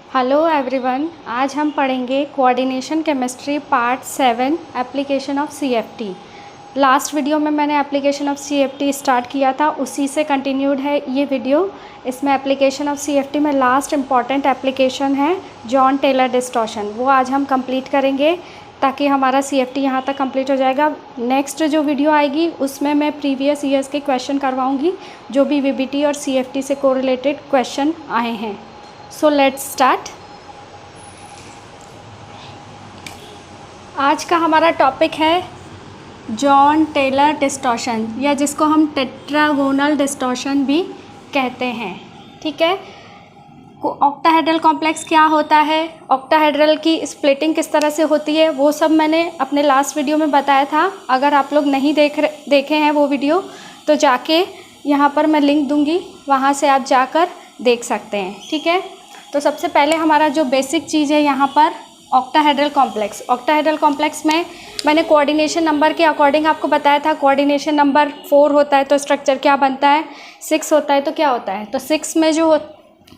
Hello everyone, आज हम पढ़ेंगे coordination chemistry part 7 application of CFT. Last video में मैंने एप्लीकेशन ऑफ सीएफटी स्टार्ट किया था, उसी से कंटिन्यूड है ये वीडियो। इसमें एप्लीकेशन ऑफ सीएफटी में लास्ट इम्पॉर्टेंट एप्लीकेशन है जॉन टेलर डिस्टॉर्शन, वो आज हम कंप्लीट करेंगे ताकि हमारा सीएफटी यहाँ तक कंप्लीट हो जाएगा। नेक्स्ट जो वीडियो आएगी उसमें मैं प्रीवियस ईयर्स के क्वेश्चन करवाऊँगी जो भी वीबीटी और सीएफटी से कोरिलेटेड क्वेश्चन आए हैं। So let's start. आज का हमारा टॉपिक है जॉन टेलर डिस्टॉर्शन, या जिसको हम टेट्रागोनल डिस्टॉर्शन भी कहते हैं। ठीक है, ऑक्टाहेड्रल कॉम्प्लेक्स क्या होता है, ऑक्टाहेड्रल की स्प्लिटिंग किस तरह से होती है, वो सब मैंने अपने लास्ट वीडियो में बताया था। अगर आप लोग नहीं देखे हैं वो वीडियो तो जाके यहाँ पर मैं लिंक दूँगी, वहाँ से आप जाकर देख सकते हैं। ठीक है, तो सबसे पहले हमारा जो बेसिक चीज़ है यहाँ पर ऑक्टाहेड्रल कॉम्प्लेक्स। ऑक्टाहेड्रल कॉम्प्लेक्स में मैंने कोऑर्डिनेशन नंबर के अकॉर्डिंग आपको बताया था, कोऑर्डिनेशन नंबर 4 होता है तो स्ट्रक्चर क्या बनता है, 6 होता है तो क्या होता है, तो 6 में जो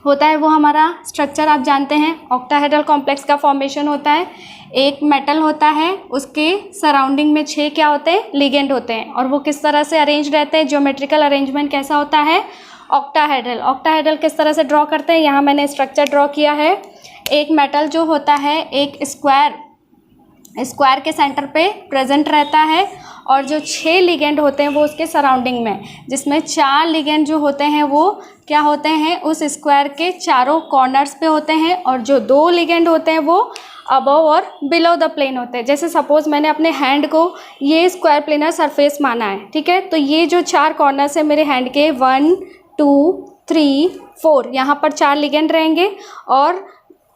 होता है वो हमारा स्ट्रक्चर आप जानते हैं। ऑक्टाहेड्रल कॉम्प्लेक्स का फॉर्मेशन होता है, एक मेटल होता है, उसके सराउंडिंग में 6 क्या होते हैं, लिगेंड होते हैं, और वो किस तरह से अरेंज रहते हैं, ज्योमेट्रिकल अरेंजमेंट कैसा होता है, ऑक्टाहेड्रल। ऑक्टाहेड्रल किस तरह से ड्रॉ करते हैं, यहाँ मैंने स्ट्रक्चर ड्रॉ किया है। एक मेटल जो होता है एक स्क्वायर के सेंटर पे प्रेजेंट रहता है, और जो 6 लिगेंड होते हैं वो उसके सराउंडिंग में, जिसमें 4 लिगेंड जो होते हैं वो क्या होते हैं, उस स्क्वायर के चारों कॉर्नर्स पे होते हैं, और जो 2 लिगेंड होते हैं वो अबव और बिलो द प्लेन होते हैं। जैसे सपोज मैंने अपने हैंड को ये स्क्वायर प्लेनर सरफेस माना है, ठीक है, तो ये जो 4 कॉर्नर्स है मेरे हैंड के 1 2 3 4, यहाँ पर 4 लिगेंड रहेंगे, और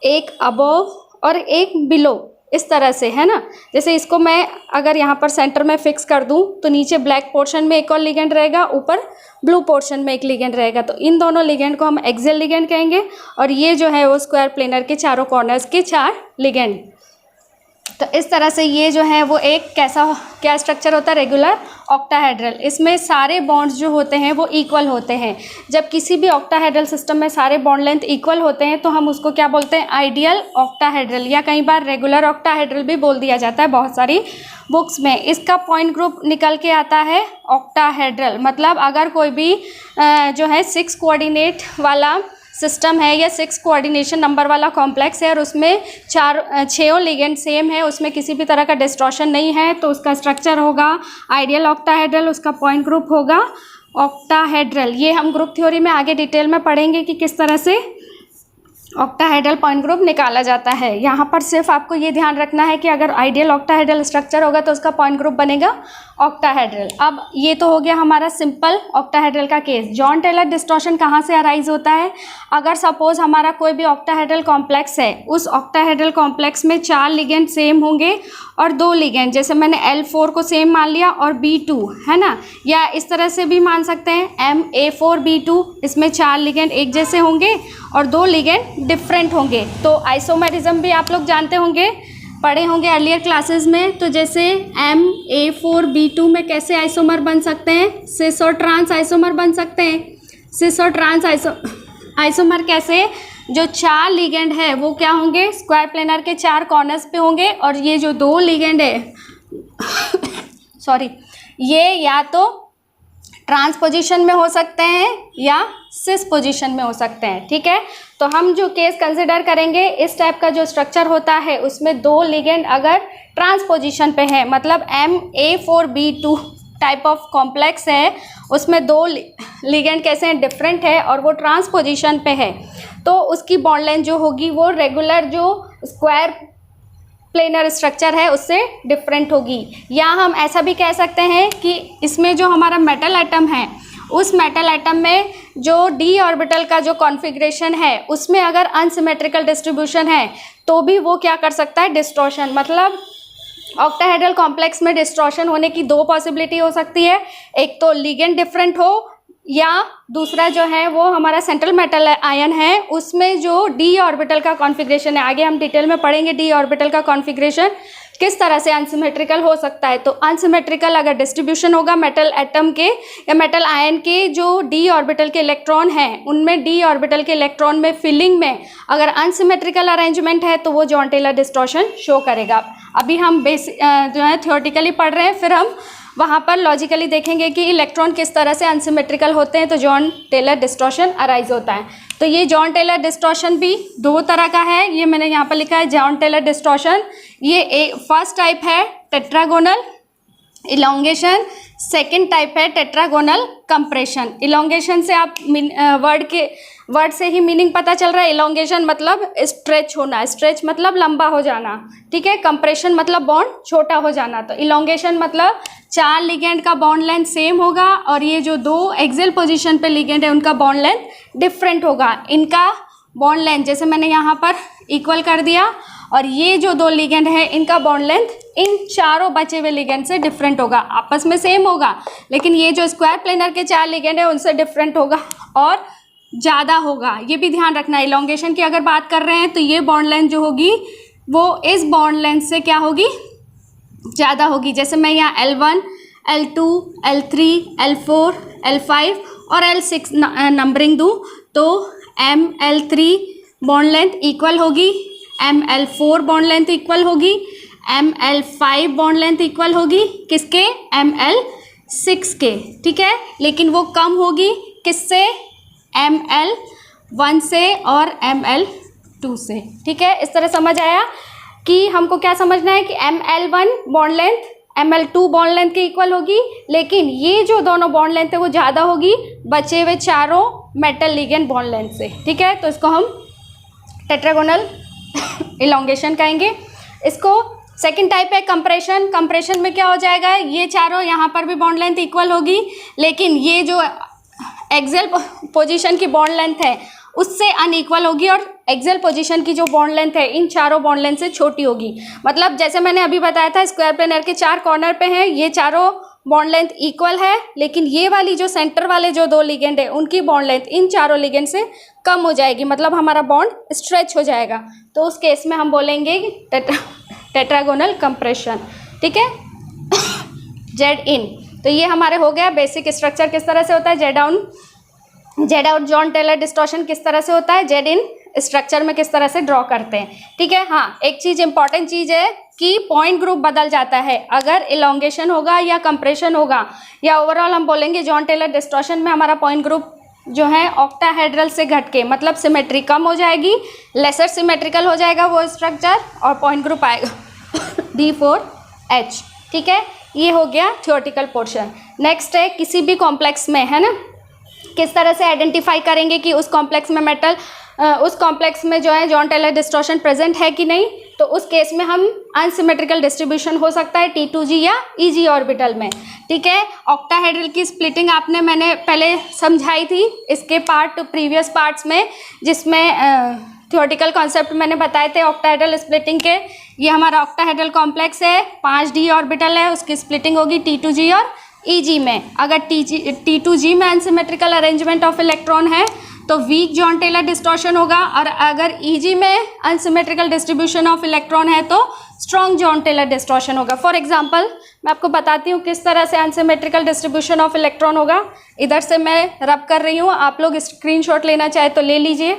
एक अबव और एक बिलो, इस तरह से, है ना। जैसे इसको मैं अगर यहाँ पर सेंटर में फिक्स कर दूँ तो नीचे ब्लैक पोर्शन में एक और लिगेंड रहेगा, ऊपर ब्लू पोर्शन में एक लिगेंड रहेगा, तो इन दोनों लिगेंड को हम एक्सियल लिगेंड कहेंगे, और ये जो है वो स्क्वायर प्लेनर के चारों कॉर्नर्स के 4 लिगेंड। तो इस तरह से ये जो है वो एक क्या स्ट्रक्चर होता है, रेगुलर ऑक्टाहेड्रल। इसमें सारे बॉन्ड्स जो होते हैं वो इक्वल होते हैं। जब किसी भी ऑक्टाहेड्रल सिस्टम में सारे बॉन्ड लेंथ इक्वल होते हैं तो हम उसको क्या बोलते हैं, आइडियल ऑक्टाहेड्रल, या कई बार रेगुलर ऑक्टाहेड्रल भी बोल दिया जाता है बहुत सारी बुक्स में। इसका पॉइंट ग्रुप निकल के आता है ऑक्टाहेड्रल। मतलब अगर कोई भी जो है 6 कोऑर्डिनेट वाला सिस्टम है या 6 कोऑर्डिनेशन नंबर वाला कॉम्प्लेक्स है और उसमें 6 लिगेंड सेम है, उसमें किसी भी तरह का डिस्टॉर्शन नहीं है, तो उसका स्ट्रक्चर होगा आइडियल ऑक्टाहेड्रल, उसका पॉइंट ग्रुप होगा ऑक्टाहेड्रल। ये हम ग्रुप थ्योरी में आगे डिटेल में पढ़ेंगे कि किस तरह से ऑक्टाहेड्रल पॉइंट ग्रुप निकाला जाता है। यहाँ पर सिर्फ आपको ये ध्यान रखना है कि अगर आइडियल ऑक्टाहेड्रल स्ट्रक्चर होगा तो उसका पॉइंट ग्रुप बनेगा ऑक्टाहेड्रल। अब ये तो हो गया हमारा सिंपल ऑक्टाहेड्रल का केस। जॉन टेलर डिस्टॉर्शन कहाँ से अराइज होता है, अगर सपोज हमारा कोई भी ऑक्टाहेड्रल कॉम्प्लेक्स है, उस ऑक्टाहेड्रल कॉम्प्लेक्स में 4 लिगेंड सेम होंगे और 2 लिगेंड, जैसे मैंने L4 को सेम मान लिया और B2, है ना, या इस तरह से भी मान सकते हैं MA4B2, इसमें 4 लिगेंड एक जैसे होंगे और 2 लिगेंड डिफरेंट होंगे। तो आइसोमेरिज्म भी आप लोग जानते होंगे, पढ़े होंगे अर्लियर क्लासेस में। तो जैसे MA4B2 में कैसे आइसोमर बन सकते हैं, सिस और ट्रांस आइसोमर बन सकते हैं। सिस और ट्रांस आइसोमर कैसे, जो 4 लिगेंड है वो क्या होंगे, स्क्वायर प्लेनर के 4 कॉर्नर्स पे होंगे, और ये जो 2 लिगेंड है सॉरी, ये या तो ट्रांस पोजीशन में हो सकते हैं या सिस पोजीशन में हो सकते हैं। ठीक है, तो हम जो केस कंसिडर करेंगे, इस टाइप का जो स्ट्रक्चर होता है उसमें 2 लिगेंड अगर ट्रांस पोजीशन पे है, मतलब MA4B2 टाइप ऑफ कॉम्प्लेक्स है, उसमें 2 लिगेंड कैसे हैं, डिफरेंट है, और वो ट्रांस पोजीशन पे है, तो उसकी बॉन्ड लेंथ जो होगी वो रेगुलर जो स्क्वायर प्लेनर स्ट्रक्चर है उससे डिफरेंट होगी। या हम ऐसा भी कह सकते हैं कि इसमें जो हमारा मेटल एटम है, उस मेटल एटम में जो d ऑर्बिटल का जो कॉन्फ़िगरेशन है उसमें अगर अनसिमेट्रिकल डिस्ट्रीब्यूशन है तो भी वो क्या कर सकता है, डिस्टॉर्शन। मतलब ऑक्टाहेड्रल कॉम्प्लेक्स में डिस्टॉर्शन होने की 2 पॉसिबिलिटी हो सकती है, एक तो लिगेंड डिफरेंट हो, या दूसरा जो है वो हमारा सेंट्रल मेटल आयन है, उसमें जो d ऑर्बिटल का कॉन्फ़िगरेशन है, आगे हम डिटेल में पढ़ेंगे d ऑर्बिटल का कॉन्फ़िगरेशन, किस तरह से अनसिमेट्रिकल हो सकता है? तो अनसिमेट्रिकल अगर डिस्ट्रीब्यूशन होगा मेटल एटम के या मेटल आयन के जो डी ऑर्बिटल के इलेक्ट्रॉन हैं उनमें डी ऑर्बिटल के इलेक्ट्रॉन में फिलिंग में अगर अनसिमेट्रिकल अरेंजमेंट है तो वो जॉन टेलर डिस्टॉर्शन शो करेगा। अभी हम बेसिक जो है थियोरेटिकली पढ़ रहे हैं, फिर हम वहाँ पर लॉजिकली देखेंगे कि इलेक्ट्रॉन किस तरह से अनसिमेट्रिकल होते हैं तो जॉन टेलर डिस्टॉर्शन अराइज होता है। तो ये जॉन टेलर डिस्टॉर्शन भी दो तरह का है, ये मैंने यहाँ पर लिखा है जॉन टेलर डिस्टॉर्शन। ये फर्स्ट टाइप है टेट्रागोनल इलोंगेशन, सेकंड टाइप है टेट्रागोनल कंप्रेशन। इलोंगेशन से आप वर्ड से ही मीनिंग पता चल रहा है। इलोंगेशन मतलब स्ट्रेच होना, स्ट्रेच मतलब लंबा हो जाना, ठीक है। कंप्रेशन मतलब बॉन्ड छोटा हो जाना। तो इलोंगेशन मतलब 4 लिगेंड का बॉन्ड लेंथ सेम होगा और ये जो 2 एक्सियल पोजीशन पे लिगेंड है उनका बॉन्ड लेंथ डिफरेंट होगा। इनका बॉन्ड लेंथ जैसे मैंने यहाँ पर इक्वल कर दिया और ये जो 2 लिगेंड है इनका बॉन्ड लेंथ इन चारों बचे हुए लिगेंड से डिफरेंट होगा। आपस में सेम होगा लेकिन ये जो स्क्वायर प्लेनर के 4 लिगेंड है उनसे डिफरेंट होगा और ज़्यादा होगा। ये भी ध्यान रखना। इलोंगेशन की अगर बात कर रहे हैं तो ये बॉन्ड लेंथ जो होगी वो इस बॉन्ड लेंथ से क्या होगी, ज़्यादा होगी। जैसे मैं यहाँ L1, L2, L3, L4, L5 और L6 नंबरिंग दूँ तो ML3 बॉन्ड लेंथ इक्वल होगी, ML4 बॉन्ड लेंथ इक्वल होगी, ML5 बॉन्ड लेंथ इक्वल होगी किसके, ML6 के, ठीक है। लेकिन वो कम होगी किससे, ML1 से और ML2 से, ठीक है। इस तरह समझ आया कि हमको क्या समझना है कि ML1 bond length ML2 bond length के इक्वल होगी, लेकिन ये जो दोनों बॉन्ड लेंथ है वो ज़्यादा होगी बचे हुए चारों मेटल लिगेंड बॉन्ड लेंथ से, ठीक है। तो इसको हम टेट्रागोनल इलोंगेशन कहेंगे। इसको सेकंड टाइप है कंप्रेशन। कंप्रेशन में क्या हो जाएगा, ये चारों यहाँ पर भी बॉन्ड लेंथ इक्वल होगी लेकिन ये जो एक्सियल पोजीशन की बॉन्ड लेंथ है उससे अनइक्वल होगी और एक्सियल पोजीशन की जो बॉन्ड लेंथ है इन चारों बॉन्ड लेंथ से छोटी होगी। मतलब जैसे मैंने अभी बताया था स्क्वायर प्लेनर के 4 कॉर्नर पे हैं, ये चारों बॉन्ड लेंथ इक्वल है लेकिन ये वाली जो सेंटर वाले जो 2 लिगेंड है उनकी बॉन्ड लेंथ इन चारों लिगेंड से कम हो जाएगी, मतलब हमारा बॉन्ड स्ट्रेच हो जाएगा। तो उस केस में हम बोलेंगे टेट्रागोनल कंप्रेशन, ठीक है। जेड इन, तो ये हमारे हो गया बेसिक स्ट्रक्चर किस तरह से होता है। Z out Jahn Teller distortion किस तरह से होता है, जेड इन स्ट्रक्चर में किस तरह से ड्रॉ करते हैं, ठीक है। हाँ, एक चीज़ इंपॉर्टेंट चीज़ है कि पॉइंट ग्रुप बदल जाता है अगर इलोंगेशन होगा या कंप्रेशन होगा, या ओवरऑल हम बोलेंगे जॉन टेलर डिस्टॉर्शन में हमारा पॉइंट ग्रुप जो है ऑक्टाहेड्रल से घट के, मतलब सिमेट्री कम हो जाएगी, लेसर सिमेट्रिकल हो जाएगा वो स्ट्रक्चर और पॉइंट ग्रुप आएगा D4H, ठीक है। ये हो गया थियोरेटिकल पोर्शन। नेक्स्ट है किसी भी कॉम्प्लेक्स में, है ना, किस तरह से आइडेंटिफाई करेंगे कि उस कॉम्प्लेक्स में उस कॉम्प्लेक्स में जो है जॉन टेलर डिस्टॉर्शन प्रेजेंट है कि नहीं। तो उस केस में हम अनसिमेट्रिकल डिस्ट्रीब्यूशन हो सकता है T2G या EG ऑर्बिटल में, ठीक है। ऑक्टाहेड्रल की स्प्लिटिंग मैंने पहले समझाई थी इसके प्रीवियस पार्ट्स में, जिसमें थियोरेटिकल कॉन्सेप्ट मैंने बताए थे ऑक्टाहेड्रल स्प्लिटिंग के। ये हमारा ऑक्टाहेड्रल कॉम्प्लेक्स है, 5D ऑर्बिटल है, उसकी स्प्लिटिंग होगी T2G और EG में। अगर T2G में अनसिमेट्रिकल अरेंजमेंट ऑफ इलेक्ट्रॉन है तो वीक जॉन टेलर डिस्टॉर्शन होगा, और अगर EG में अनसिमेट्रिकल डिस्ट्रीब्यूशन ऑफ इलेक्ट्रॉन है तो स्ट्रॉन्ग जॉन टेलर डिस्टॉर्शन होगा। फॉर एग्जांपल मैं आपको बताती हूँ किस तरह से अनसिमेट्रिकल डिस्ट्रीब्यूशन ऑफ इलेक्ट्रॉन होगा। इधर से मैं रब कर रही हूँ, आप लोग स्क्रीनशॉट लेना चाहे तो ले लीजिए।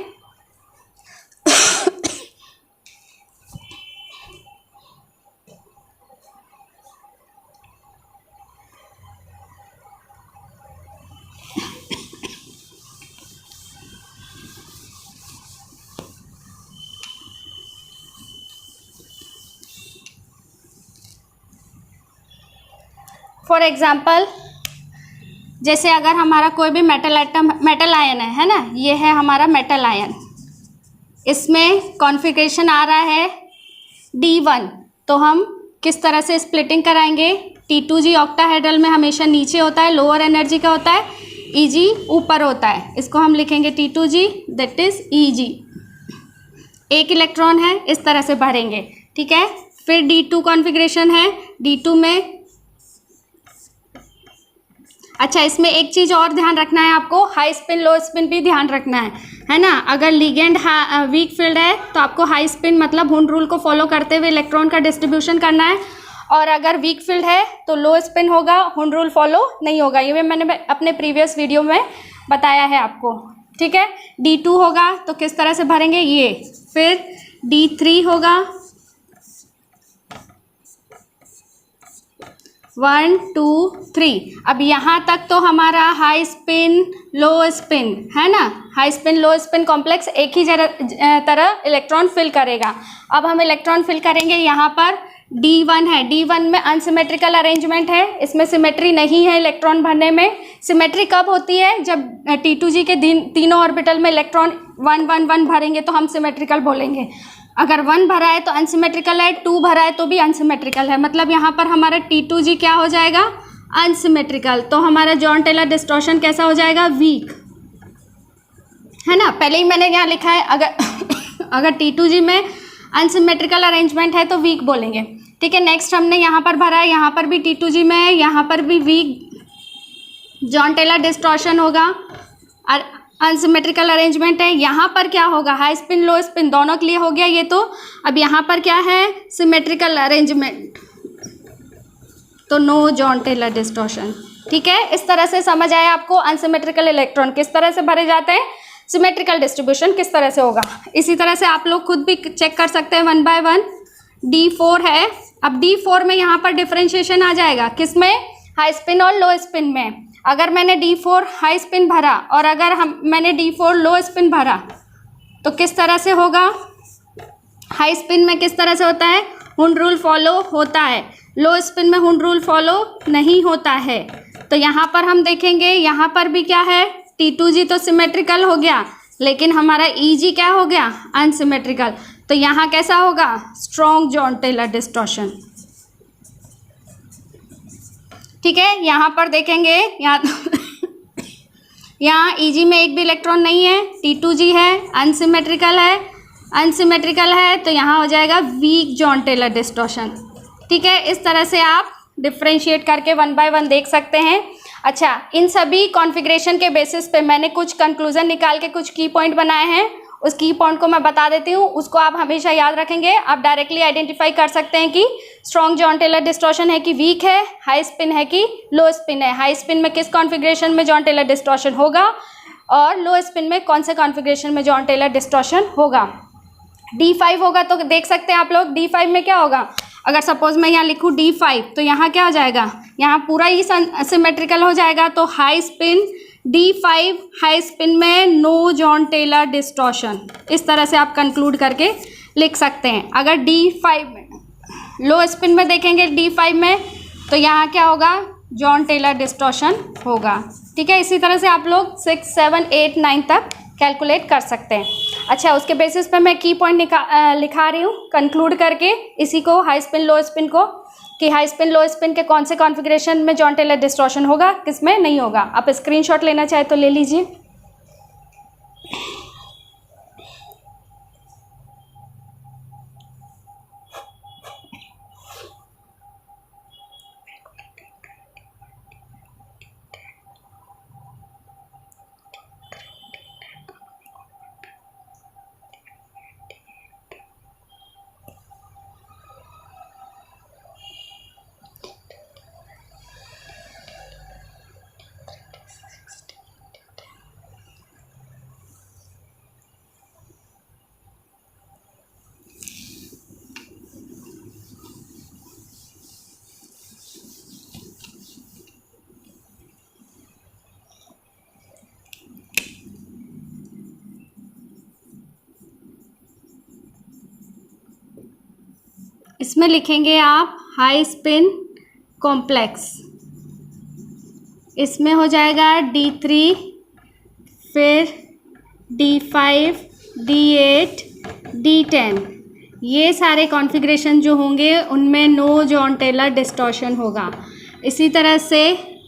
फॉर एग्जाम्पल जैसे अगर हमारा कोई भी मेटल आयन है ना, ये है हमारा मेटल आयन, इसमें कॉन्फ़िगरेशन आ रहा है D1, तो हम किस तरह से स्प्लिटिंग कराएंगे। T2G ऑक्टाहेड्रल में हमेशा नीचे होता है, लोअर एनर्जी का होता है, EG ऊपर होता है। इसको हम लिखेंगे T2G, दैट इज EG। एक इलेक्ट्रॉन है, इस तरह से भरेंगे, ठीक है। फिर D2 कॉन्फ़िगरेशन है, D2 में अच्छा, इसमें एक चीज़ और ध्यान रखना है आपको, हाई स्पिन लो स्पिन भी ध्यान रखना है ना। अगर लिगेंड वीक फील्ड है तो आपको हाई स्पिन मतलब हुंड रूल को फॉलो करते हुए इलेक्ट्रॉन का डिस्ट्रीब्यूशन करना है, और अगर वीक फील्ड है तो लो स्पिन होगा, हुंड रूल फॉलो नहीं होगा। ये मैंने अपने प्रीवियस वीडियो में बताया है आपको, ठीक है। D2 होगा तो किस तरह से भरेंगे ये, फिर D3 होगा, 1 2 3। अब यहाँ तक तो हमारा हाई स्पिन लो स्पिन है ना, हाई स्पिन लो स्पिन कॉम्प्लेक्स एक ही तरह इलेक्ट्रॉन फिल करेगा। अब हम इलेक्ट्रॉन फिल करेंगे, यहाँ पर D1 है, D1 में अनसिमेट्रिकल अरेंजमेंट है, इसमें सिमेट्री नहीं है इलेक्ट्रॉन भरने में। सिमेट्री कब होती है, जब T2G के तीनों ऑर्बिटल में इलेक्ट्रॉन 1 1 1 भरेंगे तो हम सिमेट्रिकल बोलेंगे। अगर 1 भरा है तो अनसिमेट्रिकल है, 2 भरा है तो भी अनसिमेट्रिकल है, मतलब यहाँ पर हमारा T2G क्या हो जाएगा, अनसिमेट्रिकल। तो हमारा जॉन टेलर डिस्टॉर्शन कैसा हो जाएगा, वीक, है ना। पहले ही मैंने यहाँ लिखा है, अगर T2G में अनसिमेट्रिकल अरेंजमेंट है तो वीक बोलेंगे, ठीक है। नेक्स्ट हमने यहाँ पर भरा है, यहाँ पर भी T2G में है, यहाँ पर भी वीक जॉन टेलर डिस्टॉर्शन होगा, और अनसिमेट्रिकल अरेंजमेंट है। यहाँ पर क्या होगा, हाई स्पिन लो स्पिन दोनों के लिए हो गया ये तो। अब यहाँ पर क्या है, सिमेट्रिकल अरेंजमेंट, तो नो जॉन टेलर डिस्टॉर्शन, ठीक है। इस तरह से समझ आया आपको, अनसिमेट्रिकल इलेक्ट्रॉन किस तरह से भरे जाते हैं, सिमेट्रिकल डिस्ट्रीब्यूशन किस तरह से होगा। इसी तरह से आप लोग खुद भी चेक कर सकते हैं 1 बाय 1। D4 है, अब D4 में यहाँ पर डिफरेंशिएशन आ जाएगा, किसमें, हाई स्पिन और लो स्पिन में। अगर मैंने D4 हाई स्पिन भरा और अगर मैंने D4 लो स्पिन भरा तो किस तरह से होगा, हाई स्पिन में किस तरह से होता है, हुंड रूल फॉलो होता है, लो स्पिन में हुंड रूल फॉलो नहीं होता है। तो यहाँ पर हम देखेंगे, यहाँ पर भी क्या है, T2G तो सिमेट्रिकल हो गया, लेकिन हमारा EG क्या हो गया, अनसिमेट्रिकल। तो यहाँ कैसा होगा, स्ट्रॉन्ग जॉन टेलर डिस्टॉर्शन, ठीक है। यहाँ पर देखेंगे, यहाँ EG में एक भी इलेक्ट्रॉन नहीं है, T2G है, अनसिमेट्रिकल है, तो यहाँ हो जाएगा वीक जॉन टेलर डिस्टॉर्शन, ठीक है। इस तरह से आप डिफ्रेंशिएट करके 1 बाय 1 देख सकते हैं। अच्छा, इन सभी कॉन्फ़िगरेशन के बेसिस पे मैंने कुछ कंक्लूजन निकाल के कुछ की पॉइंट बनाए हैं, उस की पॉइंट को मैं बता देती हूँ, उसको आप हमेशा याद रखेंगे। आप डायरेक्टली आइडेंटिफाई कर सकते हैं कि स्ट्रॉन्ग जॉन टेलर डिस्टॉर्शन है कि वीक है, हाई स्पिन है कि लो स्पिन है, हाई स्पिन में किस कॉन्फ़िगरेशन में जॉन टेलर डिस्टॉर्शन होगा, और लो स्पिन में कौन से कॉन्फ़िगरेशन में जॉन टेलर डिस्टॉर्शन होगा। D5 होगा तो देख सकते हैं आप लोग, D5 में क्या होगा, अगर सपोज मैं यहाँ लिखूँ D5 तो यहाँ क्या हो जाएगा, यहाँ पूरा ही सिमेट्रिकल हो जाएगा। तो high spin D5, high spin में नो जॉन टेलर डिस्टॉर्शन, इस तरह से आप कंक्लूड करके लिख सकते हैं। अगर D5 में लो स्पिन में देखेंगे D5 में तो यहाँ क्या होगा, जॉन टेलर डिस्टॉर्शन होगा, ठीक है। इसी तरह से आप लोग 6, 7, 8, 9 तक कैलकुलेट कर सकते हैं। अच्छा, उसके बेसिस पे मैं की पॉइंट लिखा रही हूँ कंक्लूड करके इसी को, हाई स्पिन लो स्पिन को, कि हाई स्पिन लो स्पिन के कौन से कॉन्फ़िगरेशन में जॉन टेलर डिस्टॉर्शन होगा, किसमें नहीं होगा। आप स्क्रीनशॉट लेना चाहे तो ले लीजिए। इसमें लिखेंगे आप हाई स्पिन कॉम्प्लेक्स, इसमें हो जाएगा D3, फिर D5, D8, D10, ये सारे कॉन्फ़िगरेशन जो होंगे उनमें नो जॉन टेलर डिस्टॉर्शन होगा। इसी तरह से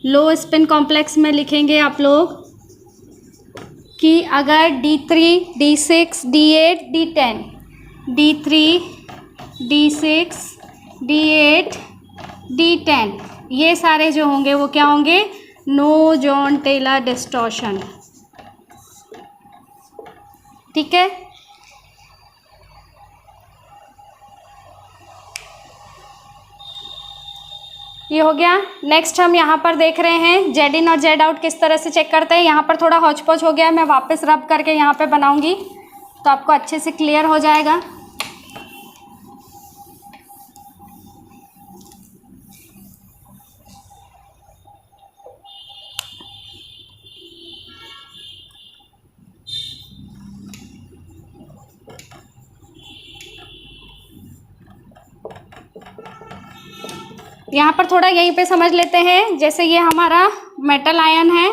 लो स्पिन कॉम्प्लेक्स में लिखेंगे आप लोग कि अगर D3, D6, D8, D10, D3, D6, D8, D10 ये सारे जो होंगे वो क्या होंगे, नो जॉन टेलर डिस्टॉर्शन। ठीक है, ये हो गया। नेक्स्ट हम यहाँ पर देख रहे हैं जेड इन और जेड आउट किस तरह से चेक करते हैं। यहाँ पर थोड़ा हौच पौच हो गया है, मैं वापस रब करके यहाँ पे बनाऊंगी तो आपको अच्छे से क्लियर हो जाएगा। यहाँ पर थोड़ा यहीं पे समझ लेते हैं, जैसे ये हमारा मेटल आयन है,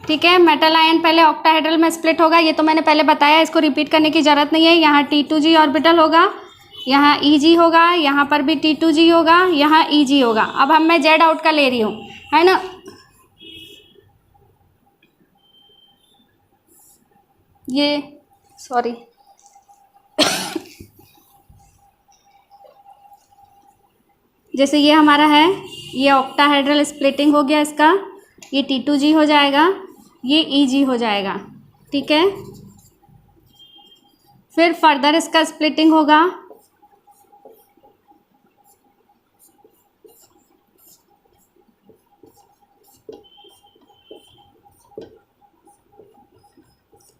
ठीक है। मेटल आयन पहले ऑक्टाहेड्रल में स्प्लिट होगा, ये तो मैंने पहले बताया, इसको रिपीट करने की ज़रूरत नहीं है। यहाँ T2G ऑर्बिटल होगा, यहाँ EG होगा, यहाँ पर भी T2G होगा, यहाँ EG होगा। अब मैं जेड आउट का ले रही हूँ, है ना। ये सॉरी जैसे ये हमारा है, ये ऑक्टाहेड्रल स्प्लिटिंग हो गया इसका, ये T2G हो जाएगा, ये EG हो जाएगा, ठीक है। फिर फर्दर इसका स्प्लिटिंग होगा,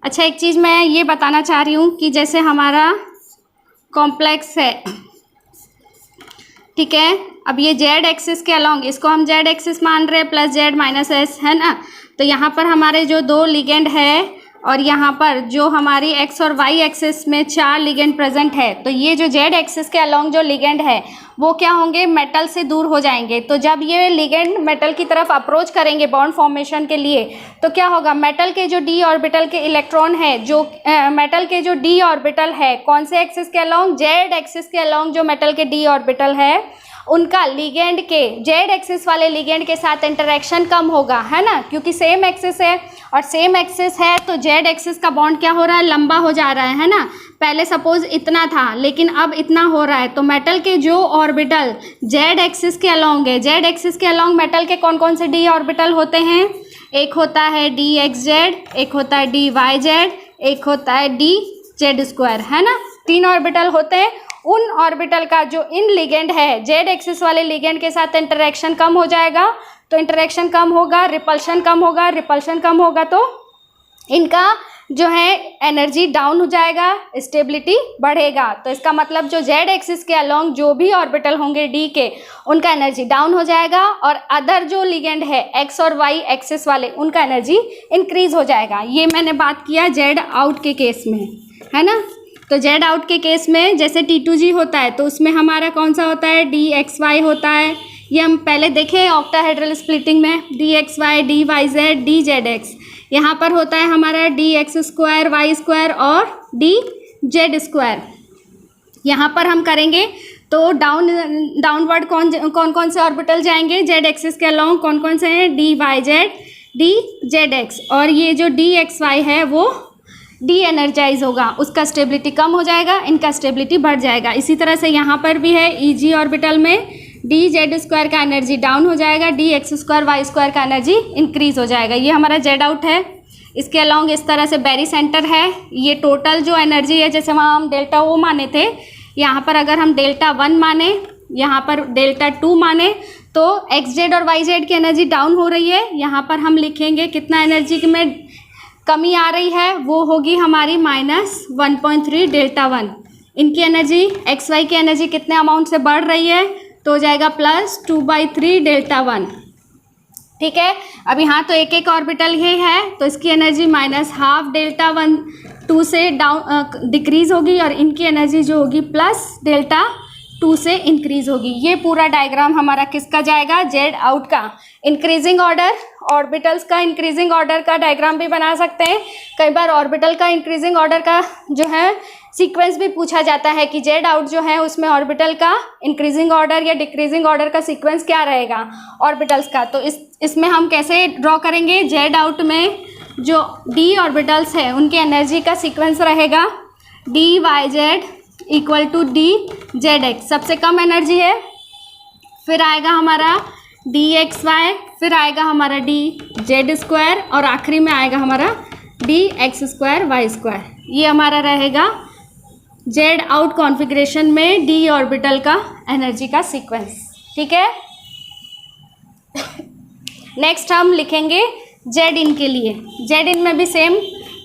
अच्छा एक चीज़ मैं ये बताना चाह रही हूँ कि जैसे हमारा कॉम्प्लेक्स है, ठीक है। अब ये जेड एक्सिस के अलॉन्ग, इसको हम जेड एक्सिस मान रहे हैं प्लस जेड माइनस एस, है ना। तो यहाँ पर हमारे जो दो लिगेंड है और यहाँ पर जो हमारी एक्स और वाई एक्सिस में 4 लिगेंड प्रेजेंट है, तो ये जो जेड एक्सिस के अलॉन्ग जो लिगेंड है वो क्या होंगे, मेटल से दूर हो जाएंगे। तो जब ये लिगेंड मेटल की तरफ अप्रोच करेंगे बॉन्ड फॉर्मेशन के लिए, तो क्या होगा, मेटल के जो डी ऑर्बिटल के इलेक्ट्रॉन है, जो मेटल के जो डी ऑर्बिटल है कौन से एक्सिस के अलॉन्ग, जेड एक्सिस के अलॉन्ग जो मेटल के डी ऑर्बिटल है, उनका लिगेंड के जेड एक्सिस वाले लिगेंड के साथ इंटरेक्शन कम होगा, है ना, क्योंकि सेम एक्सिस है। और सेम एक्सिस है तो जेड एक्सिस का बॉन्ड क्या हो रहा है, लंबा हो जा रहा है ना। पहले सपोज इतना था लेकिन अब इतना हो रहा है। तो मेटल के जो ऑर्बिटल जेड एक्सिस के अलॉन्ग है, जेड एक्सिस के अलॉन्ग मेटल के कौन कौन से डी ऑर्बिटल होते हैं, एक होता है डी एक्स जेड, एक होता है डी वाई जेड, एक होता है डी जेड स्क्वायर, है ना। 3 ऑर्बिटल होते हैं। उन ऑर्बिटल का जो इन लिगेंड है जेड एक्सिस वाले लिगेंड के साथ इंटरेक्शन कम हो जाएगा। तो इंटरेक्शन कम होगा, रिपल्शन कम होगा, रिपल्शन कम होगा तो इनका जो है एनर्जी डाउन हो जाएगा, स्टेबिलिटी बढ़ेगा। तो इसका मतलब जो जेड एक्सिस के अलॉन्ग जो भी ऑर्बिटल होंगे डी के, उनका एनर्जी डाउन हो जाएगा और अदर जो लिगेंड है एक्स और वाई एक्सिस वाले, उनका एनर्जी इंक्रीज हो जाएगा। ये मैंने बात किया जेड आउट के केस में, है ना। तो जेड आउट के केस में जैसे T2G होता है तो उसमें हमारा कौन सा होता है, DXY होता है। ये हम पहले देखे ऑक्टाहेड्रल स्प्लिटिंग में, DXY, DYZ, DZX। यहाँ पर होता है हमारा DX स्क्वायर, वाई स्क्वायर और DZ स्क्वायर। यहाँ पर हम करेंगे तो डाउनवर्ड कौन कौन से ऑर्बिटल जाएंगे जेड एक्सिस के अलॉन्ग, कौन कौन से हैं, DYZ, DZX। और ये जो DXY है वो डी एनर्जाइज होगा, उसका स्टेबिलिटी कम हो जाएगा, इनका स्टेबिलिटी बढ़ जाएगा। इसी तरह से यहाँ पर भी है EG ऑर्बिटल में डी जेड स्क्वायर का एनर्जी डाउन हो जाएगा, D X square Y square का एनर्जी इंक्रीज हो जाएगा। ये हमारा जेड आउट है। इसके अलॉन्ग इस तरह से बेरी सेंटर है। ये टोटल जो एनर्जी है, जैसे वहाँ हम डेल्टा O माने थे, यहाँ पर अगर हम डेल्टा 1 माने, यहाँ पर डेल्टा 2 माने, तो एक्स जेड और वाई जेड की एनर्जी डाउन हो रही है। यहाँ पर हम लिखेंगे कितना एनर्जी में कमी आ रही है, वो होगी हमारी -1.3 डेल्टा 1। इनकी एनर्जी एक्स वाई की एनर्जी कितने अमाउंट से बढ़ रही है, तो हो जाएगा +2/3 डेल्टा 1, ठीक है। अब यहाँ तो एक एक ऑर्बिटल ही है तो इसकी एनर्जी -12 डेल्टा 1 2 से डाउन डिक्रीज होगी और इनकी एनर्जी जो होगी प्लस डेल्टा 2 से इंक्रीज होगी। ये पूरा डायग्राम हमारा किसका जाएगा, जेड आउट का। इंक्रीजिंग ऑर्डर ऑर्बिटल्स का, इंक्रीजिंग ऑर्डर का डायग्राम भी बना सकते हैं। कई बार ऑर्बिटल का इंक्रीजिंग ऑर्डर का जो है सीक्वेंस भी पूछा जाता है कि जेड आउट जो है उसमें ऑर्बिटल का इंक्रीजिंग ऑर्डर या डिक्रीजिंग ऑर्डर का सीक्वेंस क्या रहेगा ऑर्बिटल्स का। तो इसमें हम कैसे ड्रॉ करेंगे, जेड आउट में जो डी ऑर्बिटल्स है उनकी एनर्जी का सीक्वेंस रहेगा DYZ इक्वल टू DZX, सबसे कम एनर्जी है। फिर आएगा हमारा DXY, फिर आएगा हमारा डी जेड स्क्वायर और आखिरी में आएगा हमारा D X square Y square. ये हमारा रहेगा जेड आउट कॉन्फ़िगरेशन में डी ऑर्बिटल का एनर्जी का सीक्वेंस। ठीक है, नेक्स्ट हम लिखेंगे जेड इन के लिए। जेड इन में भी सेम,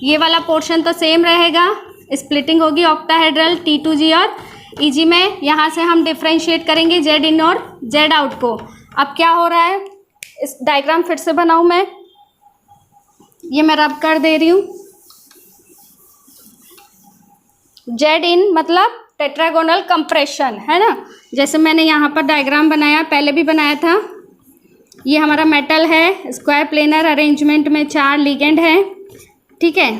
ये वाला पोर्शन तो सेम रहेगा, स्प्लिटिंग होगी ऑक्टाहेड्रल T2G और EG में। यहाँ से हम डिफ्रेंशिएट करेंगे जेड इन और जेड आउट को। अब क्या हो रहा है, इस डायग्राम फिर से बनाऊँ मैं, ये मैं रब कर दे रही हूँ। जेड इन मतलब टेट्रागोनल कंप्रेशन है ना, जैसे मैंने यहाँ पर डायग्राम बनाया, पहले भी बनाया था। ये हमारा मेटल है, स्क्वायर प्लेनर अरेंजमेंट में 4 लिगेंड है। ठीक है,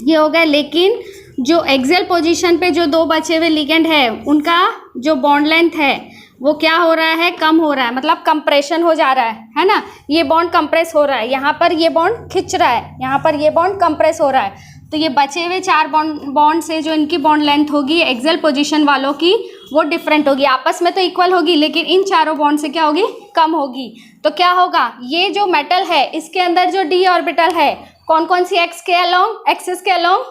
ये हो गया। लेकिन जो एक्सियल पोजीशन पे जो 2 बचे हुए लिगेंड है, उनका जो बॉन्ड लेंथ है वो क्या हो रहा है, कम हो रहा है, मतलब कंप्रेशन हो जा रहा है ना। ये बॉन्ड कंप्रेस हो रहा है, यहाँ पर ये बॉन्ड खिंच रहा है, यहाँ पर ये बॉन्ड कंप्रेस हो रहा है। तो ये बचे हुए 4 बॉन्ड से जो इनकी बॉन्ड लेंथ होगी एक्सियल पोजीशन वालों की, वो डिफरेंट होगी। आपस में तो इक्वल होगी, लेकिन इन चारों बॉन्ड से क्या होगी, कम होगी। तो क्या होगा, ये जो मेटल है इसके अंदर जो डी ऑर्बिटल है, कौन कौन सी एक्स के अलोंग, एक्सिस के अलोंग,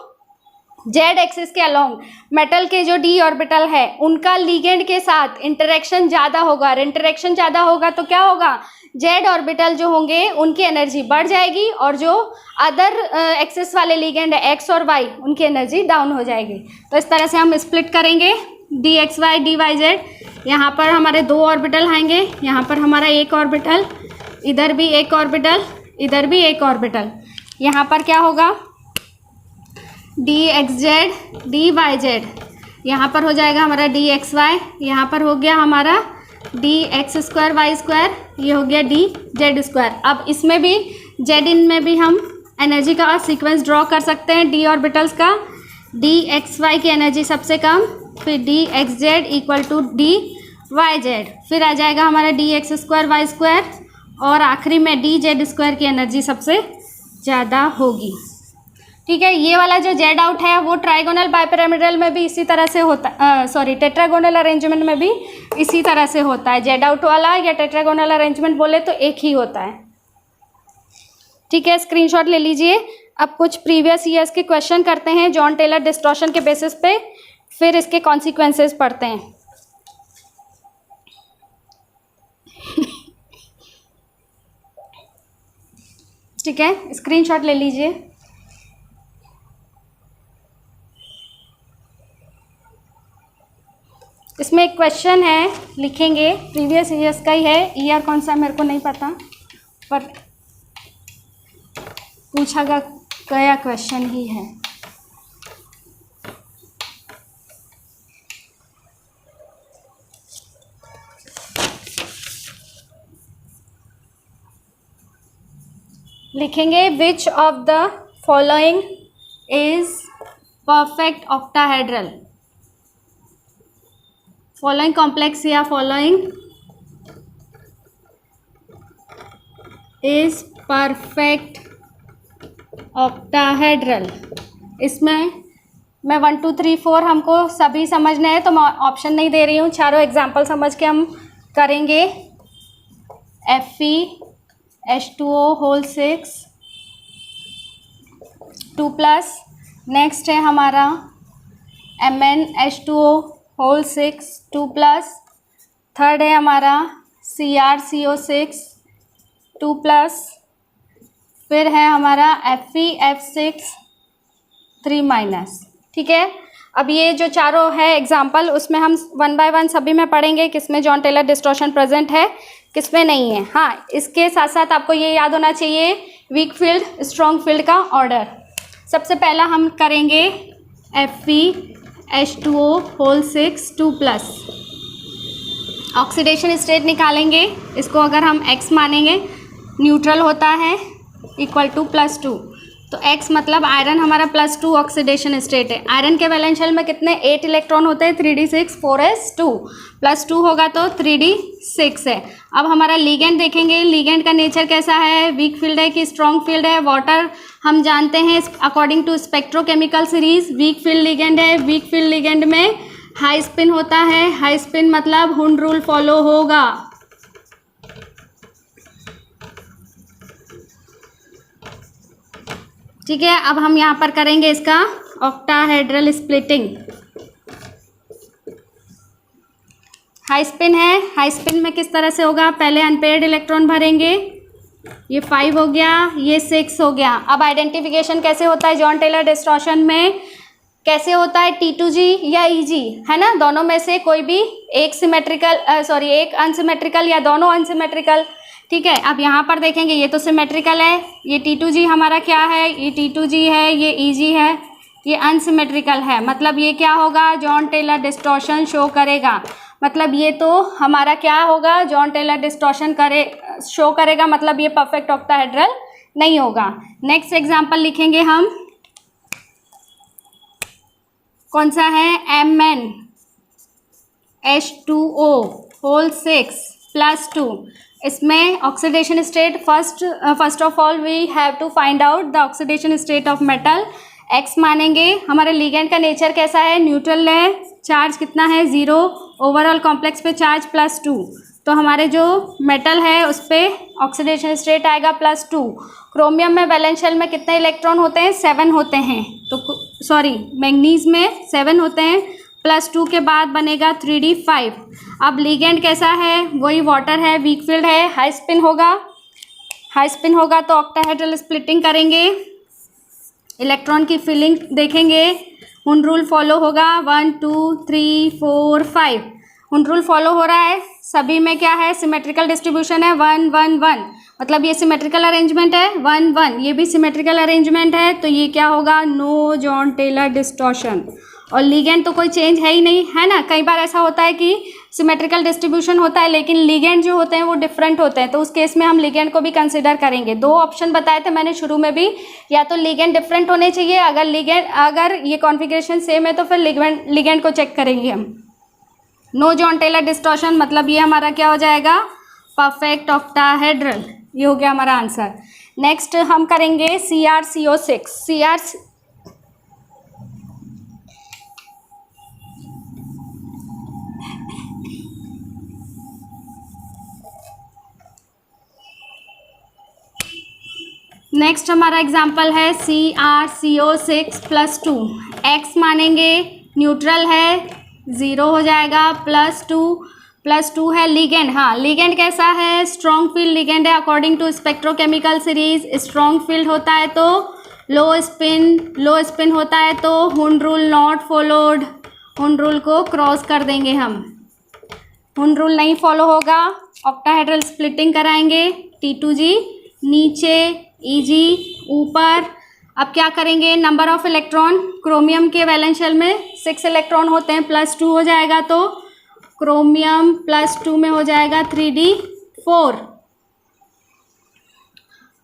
जेड एक्सिस के अलोंग मेटल के जो डी ऑर्बिटल है उनका लिगेंड के साथ इंटरेक्शन ज़्यादा होगा। और इंटरेक्शन ज़्यादा होगा तो क्या होगा, जेड ऑर्बिटल जो होंगे उनकी एनर्जी बढ़ जाएगी, और जो अदर एक्सिस वाले लिगेंड है एक्स और वाई, उनकी एनर्जी डाउन हो जाएगी। तो इस तरह से हम स्प्लिट करेंगे D X Y D Y Z. यहाँ पर हमारे 2 ऑर्बिटल आएंगे, यहाँ पर हमारा 1 ऑर्बिटल, इधर भी 1 ऑर्बिटल, इधर भी 1 ऑर्बिटल। यहाँ पर क्या होगा, D X Z D Y Z, यहाँ पर हो जाएगा हमारा डी एक्स वाई, यहाँ पर हो गया हमारा D X square Y square, ये हो गया डी जेड स्क्वायर। अब इसमें भी जेड इन में भी हम एनर्जी का सीक्वेंस ड्रॉ कर सकते हैं डी ऑर्बिटल्स का। डी एक्स वाई की एनर्जी सबसे कम, फिर D X Z equal to D Y Z, फिर आ जाएगा हमारा D X square Y square, और आखिरी में डी जेड स्क्वायर की एनर्जी सबसे ज़्यादा होगी। ठीक है, ये वाला जो जेड आउट है वो ट्राइगोनल बाइपिरामिडल में भी इसी तरह से होता है, सॉरी टेट्रागोनल अरेंजमेंट में भी इसी तरह से होता है। जेड आउट वाला या टेट्रागोनल अरेंजमेंट बोले तो एक ही होता है। ठीक है, स्क्रीनशॉट ले लीजिए। अब कुछ प्रीवियस ईयर्स के क्वेश्चन करते हैं जॉन टेलर डिस्टॉर्शन के बेसिस पे, फिर इसके कॉन्सिक्वेंसेस पढ़ते हैं। ठीक है, स्क्रीनशॉट ले लीजिए। इसमें एक क्वेश्चन है, लिखेंगे, प्रीवियस ईयर्स का ही है, ईयर कौन सा मेरे को नहीं पता, पर पूछा गया क्वेश्चन ही है। लिखेंगे which of the following is perfect octahedral. Following complex या फॉलोइंग इज परफेक्ट ऑक्टाहेड्रल। इसमें मैं 1 2 3 4 हमको सभी समझने हैं, तो मैं ऑप्शन नहीं दे रही हूँ, चारों एग्जाम्पल समझ के हम करेंगे। FeH2O होल 6 2+, नेक्स्ट है हमारा MnH2O होल 6 2+, थर्ड है हमारा CrCO6 2+, फिर है हमारा FeF6 3-। ठीक है, अब ये जो चारों है एग्जाम्पल, उसमें हम 1 बाय 1 सभी में पढ़ेंगे किसमें जॉन टेलर डिस्टॉर्शन प्रेजेंट है, किसमें नहीं है। हाँ, इसके साथ साथ आपको ये याद होना चाहिए वीक फील्ड स्ट्रॉन्ग फील्ड का ऑर्डर। सबसे पहला हम करेंगे FeH2O होल 6 2+, ऑक्सीडेशन स्टेट निकालेंगे। इसको अगर हम X मानेंगे, न्यूट्रल होता है इक्वल टू +2, तो X मतलब आयरन हमारा +2 ऑक्सीडेशन स्टेट है। आयरन के वैलेंस शेल में कितने 8 इलेक्ट्रॉन होते हैं, 3d6 4s2, +2 होगा तो 3d6 है। अब हमारा लिगेंड देखेंगे, लिगेंड का नेचर कैसा है, वीक फील्ड है कि स्ट्रॉन्ग फील्ड है। वाटर हम जानते हैं according to spectrochemical series weak field ligand है। वीक फील्ड लिगेंड में हाई स्पिन होता है, हाई स्पिन मतलब हुंड रूल फॉलो होगा। ठीक है, अब हम यहाँ पर करेंगे इसका ऑक्टाहेड्रल स्प्लिटिंग। हाई स्पिन है, हाई स्पिन में किस तरह से होगा, पहले अनपेयर्ड इलेक्ट्रॉन भरेंगे, ये 5 हो गया, ये 6 हो गया। अब आइडेंटिफिकेशन कैसे होता है जॉन टेलर डिस्टॉर्शन में, कैसे होता है, T2G या EG, है ना, दोनों में से कोई भी एक सिमेट्रिकल एक अनसिमेट्रिकल या दोनों अनसिमेट्रिकल। ठीक है, अब यहाँ पर देखेंगे ये तो सिमेट्रिकल है, ये T2G हमारा क्या है, ये T2G है, ये EG है, ये अनसिमेट्रिकल है, मतलब ये क्या होगा, जॉन टेलर डिस्टॉर्शन शो करेगा। मतलब ये तो हमारा क्या होगा, जॉन टेलर डिस्टॉर्शन शो करेगा, मतलब ये परफेक्ट ऑक्टाहेड्रल नहीं होगा। नेक्स्ट एग्जाम्पल लिखेंगे हम, कौन सा है, MnH2O होल 6 + 2। इसमें oxidation state first of all we have to find out the oxidation state of metal. X मानेंगे, हमारे लिगेंड का नेचर कैसा है, न्यूट्रल है, चार्ज कितना है 0, ओवरऑल कॉम्प्लेक्स पे चार्ज +2, तो हमारे जो मेटल है उस पर ऑक्सीडेशन स्टेट आएगा +2। क्रोमियम में वैलेंस शेल में कितने इलेक्ट्रॉन होते हैं, 7 होते हैं, तो मैंगनीज में 7 होते हैं, +2 के बाद बनेगा 3D5। अब लिगेंड कैसा है, वही वाटर है, वीक फील्ड है, हाई स्पिन होगा तो ऑक्टाहेड्रल स्प्लिटिंग करेंगे, इलेक्ट्रॉन की फिलिंग देखेंगे, हुन रूल फॉलो होगा, 1 2 3 4 5, हुन रूल फॉलो हो रहा है, सभी में क्या है, सिमेट्रिकल डिस्ट्रीब्यूशन है, 1 1 1, मतलब ये सिमेट्रिकल अरेंजमेंट है, 1 1, ये भी सिमेट्रिकल अरेंजमेंट है, तो ये क्या होगा, नो जॉन टेलर डिस्टॉर्शन। और लिगेंड तो कोई चेंज है ही नहीं, है ना, कई बार ऐसा होता है कि सिमेट्रिकल डिस्ट्रीब्यूशन होता है लेकिन लिगेंड जो होते हैं वो डिफरेंट होते हैं, तो उस केस में हम लिगेंड को भी कंसिडर करेंगे। 2 ऑप्शन बताए थे मैंने शुरू में भी, या तो लिगेंड डिफरेंट होने चाहिए, अगर ये कॉन्फ़िगरेशन सेम है तो फिर लिगेंड को चेक करेंगे हम। नो जॉन टेलर डिस्टॉर्शन, मतलब ये हमारा क्या हो जाएगा, परफेक्ट ऑक्टाहेड्रल, ये हो गया हमारा आंसर। नेक्स्ट हम करेंगे CrCO6। नेक्स्ट हमारा एग्जाम्पल है CrCO6 + 2। X मानेंगे, न्यूट्रल है, 0 हो जाएगा, +2 है लिगेंड। हाँ, लिगेंड कैसा है, स्ट्रॉन्ग फील्ड लिगेंड है, according to spectrochemical series. Strong field होता है तो लो स्पिन होता है तो Hund rule not followed, Hund rule को क्रॉस कर देंगे हम, हुन रूल नहीं फॉलो होगा, ऑक्टाहेड्रल स्प्लिटिंग कराएंगे, T2G नीचे, EG ऊपर। अब क्या करेंगे, नंबर ऑफ इलेक्ट्रॉन, क्रोमियम के वैलेंस शेल में 6 इलेक्ट्रॉन होते हैं, +2 हो जाएगा, तो क्रोमियम +2 में हो जाएगा 3D4,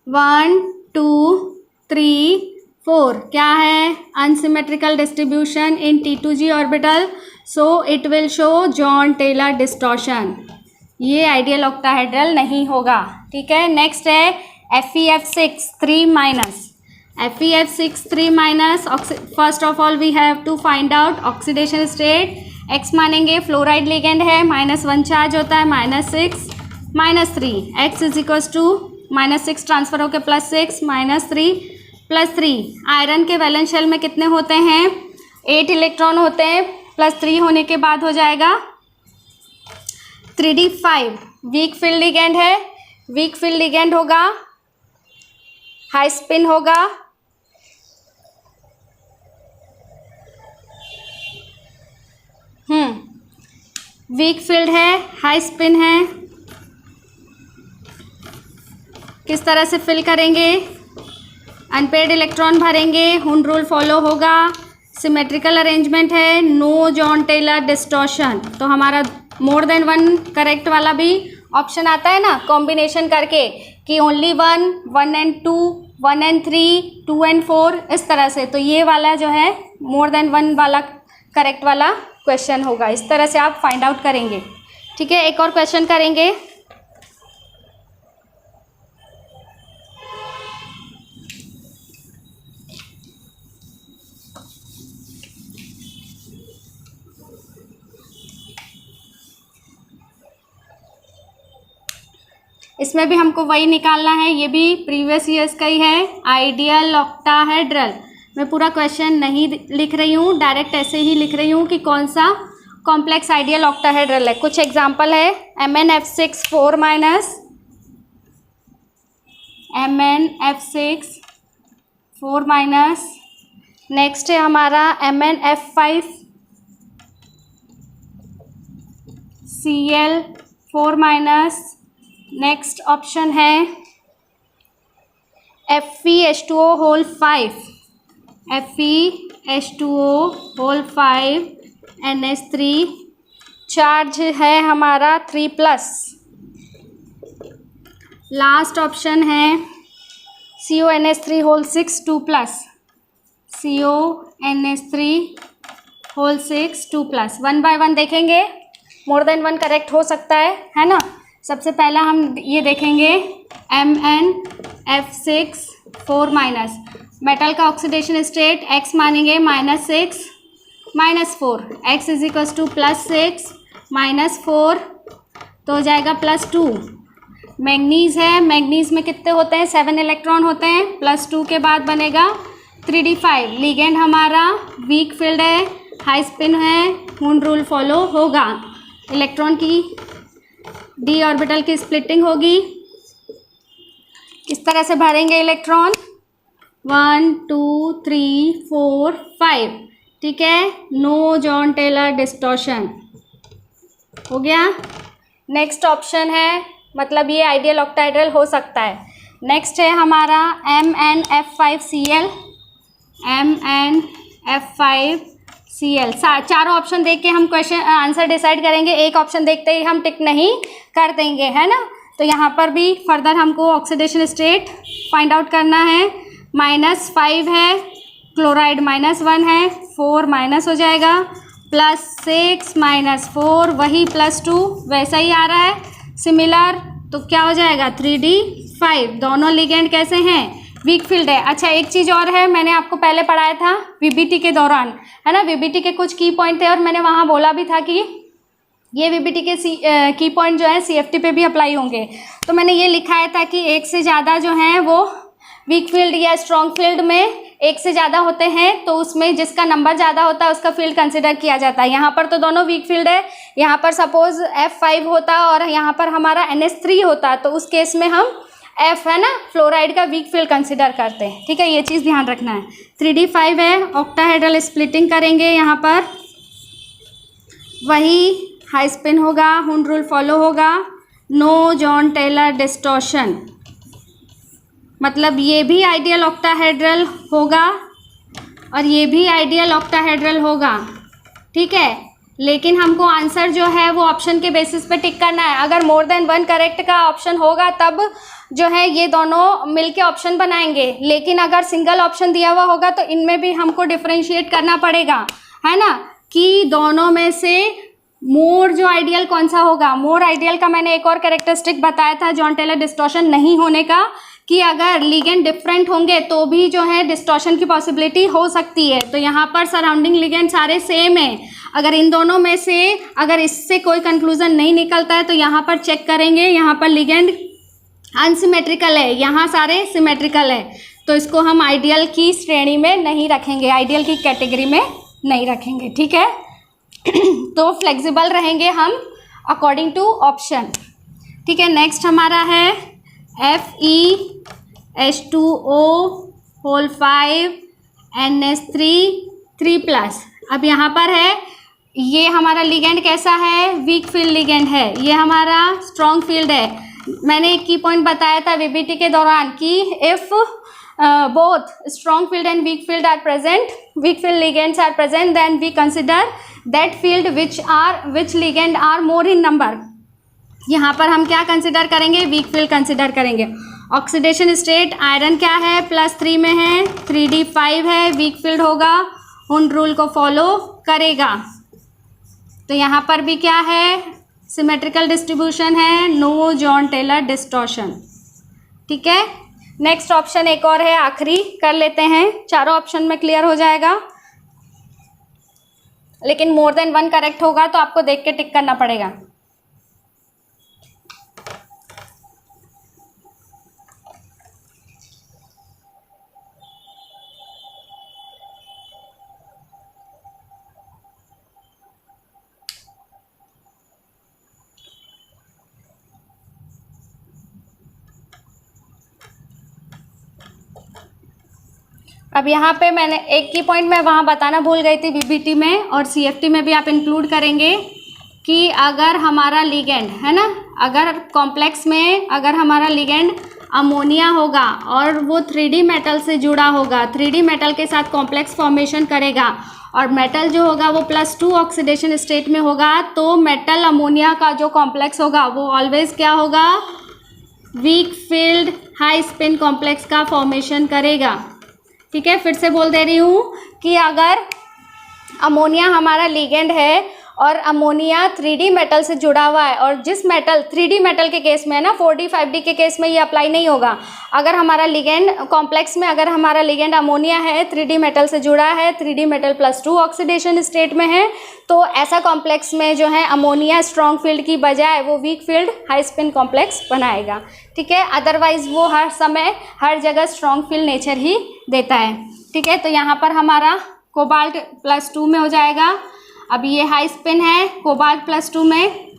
1 2 3 4, क्या है, unsymmetrical distribution in T2G orbital, so it will show Jahn Teller distortion, ये आइडियल ऑक्टाहेड्रल नहीं होगा। ठीक है, नेक्स्ट है FeF6 3-। FeF6 3-, first of all we have to find out oxidation state. X मानेंगे, फ्लोराइड लिगेंड है, -1 चार्ज होता है, -6 -3, X -6 ट्रांसफर होकर +6 -3 +3। आयरन के वैलेंस शेल में कितने होते हैं, 8 इलेक्ट्रॉन होते हैं, +3 होने के बाद हो जाएगा 3D5। वीक फील्ड लिगेंड है, वीक फील्ड लिगेंड होगा, हाई स्पिन होगा, वीक फील्ड है, हाई स्पिन है, किस तरह से फिल करेंगे, अनपेयर्ड इलेक्ट्रॉन भरेंगे, हुन रूल फॉलो होगा, सिमेट्रिकल अरेंजमेंट है, नो जॉन टेलर डिस्टॉर्शन, तो हमारा मोर देन 1 करेक्ट वाला भी ऑप्शन आता है ना, कॉम्बिनेशन करके कि ओनली 1, 1 and 2, 1 and 3, 2 and 4, इस तरह से, तो ये वाला जो है मोर देन 1 वाला करेक्ट वाला क्वेश्चन होगा। इस तरह से आप फाइंड आउट करेंगे। ठीक है, एक और क्वेश्चन करेंगे, इसमें भी हमको वही निकालना है, ये भी प्रीवियस ईयर्स का ही है, आइडियल ऑक्टाहेड्रल। मैं पूरा क्वेश्चन नहीं लिख रही हूँ, डायरेक्ट ऐसे ही लिख रही हूँ कि कौन सा कॉम्प्लेक्स आइडियल ऑक्टाहेड्रल है। कुछ एग्जांपल है, MnF6 4 minus, MnF6 4 minus, next है हमारा MnF5 Cl 4 minus, next option है FeH2O whole 5, FeH2O whole 5 NH3, charge है हमारा 3+। लास्ट ऑप्शन है CONH3 whole 6 2+, CONH3 whole 6 2+। 1 bye 1 देखेंगे, मोर देन 1 करेक्ट हो सकता है ना। सबसे पहला हम ये देखेंगे MnF6 4 माइनस, मेटल का ऑक्सीडेशन स्टेट X मानेंगे -6 -4, X इज इक्वल्स टू +6 -4 तो हो जाएगा +2। मैंगनीज है, मैंगनीज में कितने होते हैं, 7 इलेक्ट्रॉन होते हैं, +2 के बाद बनेगा 3d5। लिगेंड हमारा वीक फील्ड है, हाई स्पिन है, मून रूल फॉलो होगा। इलेक्ट्रॉन की d ऑर्बिटल की स्प्लिटिंग होगी, इस तरह से भरेंगे इलेक्ट्रॉन 1 2 3 4 5, ठीक है। नो जॉन टेलर डिस्टॉर्शन हो गया। नेक्स्ट ऑप्शन है, मतलब ये आइडियल ऑक्टाहेड्रल हो सकता है। नेक्स्ट है हमारा MnF5Cl, MnF5Cl। चारों ऑप्शन देख के हम क्वेश्चन आंसर डिसाइड करेंगे, एक ऑप्शन देखते ही हम टिक नहीं कर देंगे, है ना। तो यहाँ पर भी फर्दर हमको ऑक्सीडेशन स्टेट फाइंड आउट करना है। -5 है, क्लोराइड -1 है, 4 माइनस हो जाएगा, +6 -4 वही +2 वैसा ही आ रहा है सिमिलर, तो क्या हो जाएगा 3d5। दोनों लिगेंड कैसे हैं, वीक फील्ड है। अच्छा एक चीज़ और है, मैंने आपको पहले पढ़ाया था VBT के दौरान, है ना। VBT के कुछ की पॉइंट थे और मैंने वहाँ बोला भी था कि ये VBT के की पॉइंट जो है CFT पे भी अप्लाई होंगे। तो मैंने ये लिखाया था कि एक से ज़्यादा जो हैं वो वीक फील्ड या स्ट्रॉन्ग फील्ड में एक से ज़्यादा होते हैं, तो उसमें जिसका नंबर ज़्यादा होता है उसका फील्ड कंसिडर किया जाता है। यहाँ पर तो दोनों वीक फील्ड है, यहाँ पर सपोज F5 होता और यहाँ पर हमारा NH3 होता, तो उस केस में हम F है ना फ्लोराइड का वीक फील्ड कंसिडर करते हैं, ठीक है। ये चीज़ ध्यान रखना है। 3d5 है, ऑक्टाहेड्रल स्प्लिटिंग करेंगे, यहाँ पर वही हाई स्पिन होगा, हुन रूल फॉलो होगा, नो जॉन टेलर डिस्टॉर्शन, मतलब ये भी आइडियल ऑक्टाहेड्रल होगा और ये भी आइडियल ऑक्टाहेड्रल होगा, ठीक है। लेकिन हमको आंसर जो है वो ऑप्शन के बेसिस पे टिक करना है। अगर मोर देन 1 करेक्ट का ऑप्शन होगा तब जो है ये दोनों मिलके ऑप्शन बनाएंगे, लेकिन अगर सिंगल ऑप्शन दिया हुआ होगा तो इनमें भी हमको डिफरेंशिएट करना पड़ेगा, है ना, कि दोनों में से मोर जो आइडियल कौन सा होगा। मोर आइडियल का मैंने एक और कैरेक्टरिस्टिक बताया था जॉन टेलर डिस्टॉर्शन नहीं होने का, कि अगर लिगेंड डिफरेंट होंगे तो भी जो है डिस्टॉर्शन की पॉसिबिलिटी हो सकती है। तो यहाँ पर सराउंडिंग लिगेंड सारे सेम है, अगर इन दोनों में से अगर इससे कोई कंक्लूजन नहीं निकलता है तो यहाँ पर चेक करेंगे, यहाँ पर लिगेंड अनसिमेट्रिकल है, यहाँ सारे सिमेट्रिकल है, तो इसको हम आइडियल की श्रेणी में नहीं रखेंगे, आइडियल की कैटेगरी में नहीं रखेंगे, ठीक है। तो फ्लेक्सिबल रहेंगे हम अकॉर्डिंग टू ऑप्शन, ठीक है। नेक्स्ट हमारा है FeH2O होल 5 NH3 3+। अब यहाँ पर है, ये हमारा लिगेंड कैसा है, वीक फील्ड लिगेंड है, ये हमारा स्ट्रॉन्ग फील्ड है। मैंने एक की पॉइंट बताया था VBT के दौरान कि if both strong field and weak field are present, weak field ligands are present, then we consider that field which ligand are more in number। यहाँ पर हम क्या कंसिडर करेंगे, वीक फील्ड कंसिडर करेंगे। ऑक्सीडेशन स्टेट आयरन क्या है, +3 में है, 3d5 है, वीक फील्ड होगा, हुन रूल को फॉलो करेगा। तो यहाँ पर भी क्या है, सिमेट्रिकल डिस्ट्रीब्यूशन है, नो जॉन टेलर डिस्टॉर्शन, ठीक है। नेक्स्ट ऑप्शन एक और है, आखिरी कर लेते हैं, चारों ऑप्शन में क्लियर हो जाएगा, लेकिन मोर देन 1 करेक्ट होगा तो आपको देख के टिक करना पड़ेगा। अब यहाँ पे मैंने एक की पॉइंट मैं वहाँ बताना भूल गई थी, बीबीटी में और सीएफटी में भी आप इंक्लूड करेंगे कि अगर हमारा लिगेंड है ना, अगर कॉम्प्लेक्स में अगर हमारा लिगेंड अमोनिया होगा और वो 3D मेटल से जुड़ा होगा, 3D मेटल के साथ कॉम्प्लेक्स फॉर्मेशन करेगा और मेटल जो होगा वो +2 ऑक्सीडेशन स्टेट में होगा, तो मेटल अमोनिया का जो कॉम्प्लेक्स होगा वो ऑलवेज क्या होगा, weak field high spin complex का फॉर्मेशन करेगा। ठीक है, फिर से बोल दे रही हूँ कि अगर अमोनिया हमारा लिगेंड है और अमोनिया 3D मेटल से जुड़ा हुआ है, और जिस मेटल 3D मेटल के केस में है ना, 4D 5D के केस में ये अप्लाई नहीं होगा। अगर हमारा लिगेंड कॉम्प्लेक्स में अगर हमारा लिगेंड अमोनिया है, 3D मेटल से जुड़ा है, 3D मेटल +2 ऑक्सीडेशन स्टेट में है, तो ऐसा कॉम्प्लेक्स में जो है अमोनिया स्ट्रॉन्ग फील्ड की बजाय वो weak field high spin complex बनाएगा। ठीक है, अदरवाइज वो हर समय हर जगह स्ट्रॉन्ग फील्ड नेचर ही देता है। ठीक है, तो यहाँ पर हमारा कोबाल्ट +2 में हो जाएगा। अब ये हाई स्पिन है, कोबाल्ट +2 में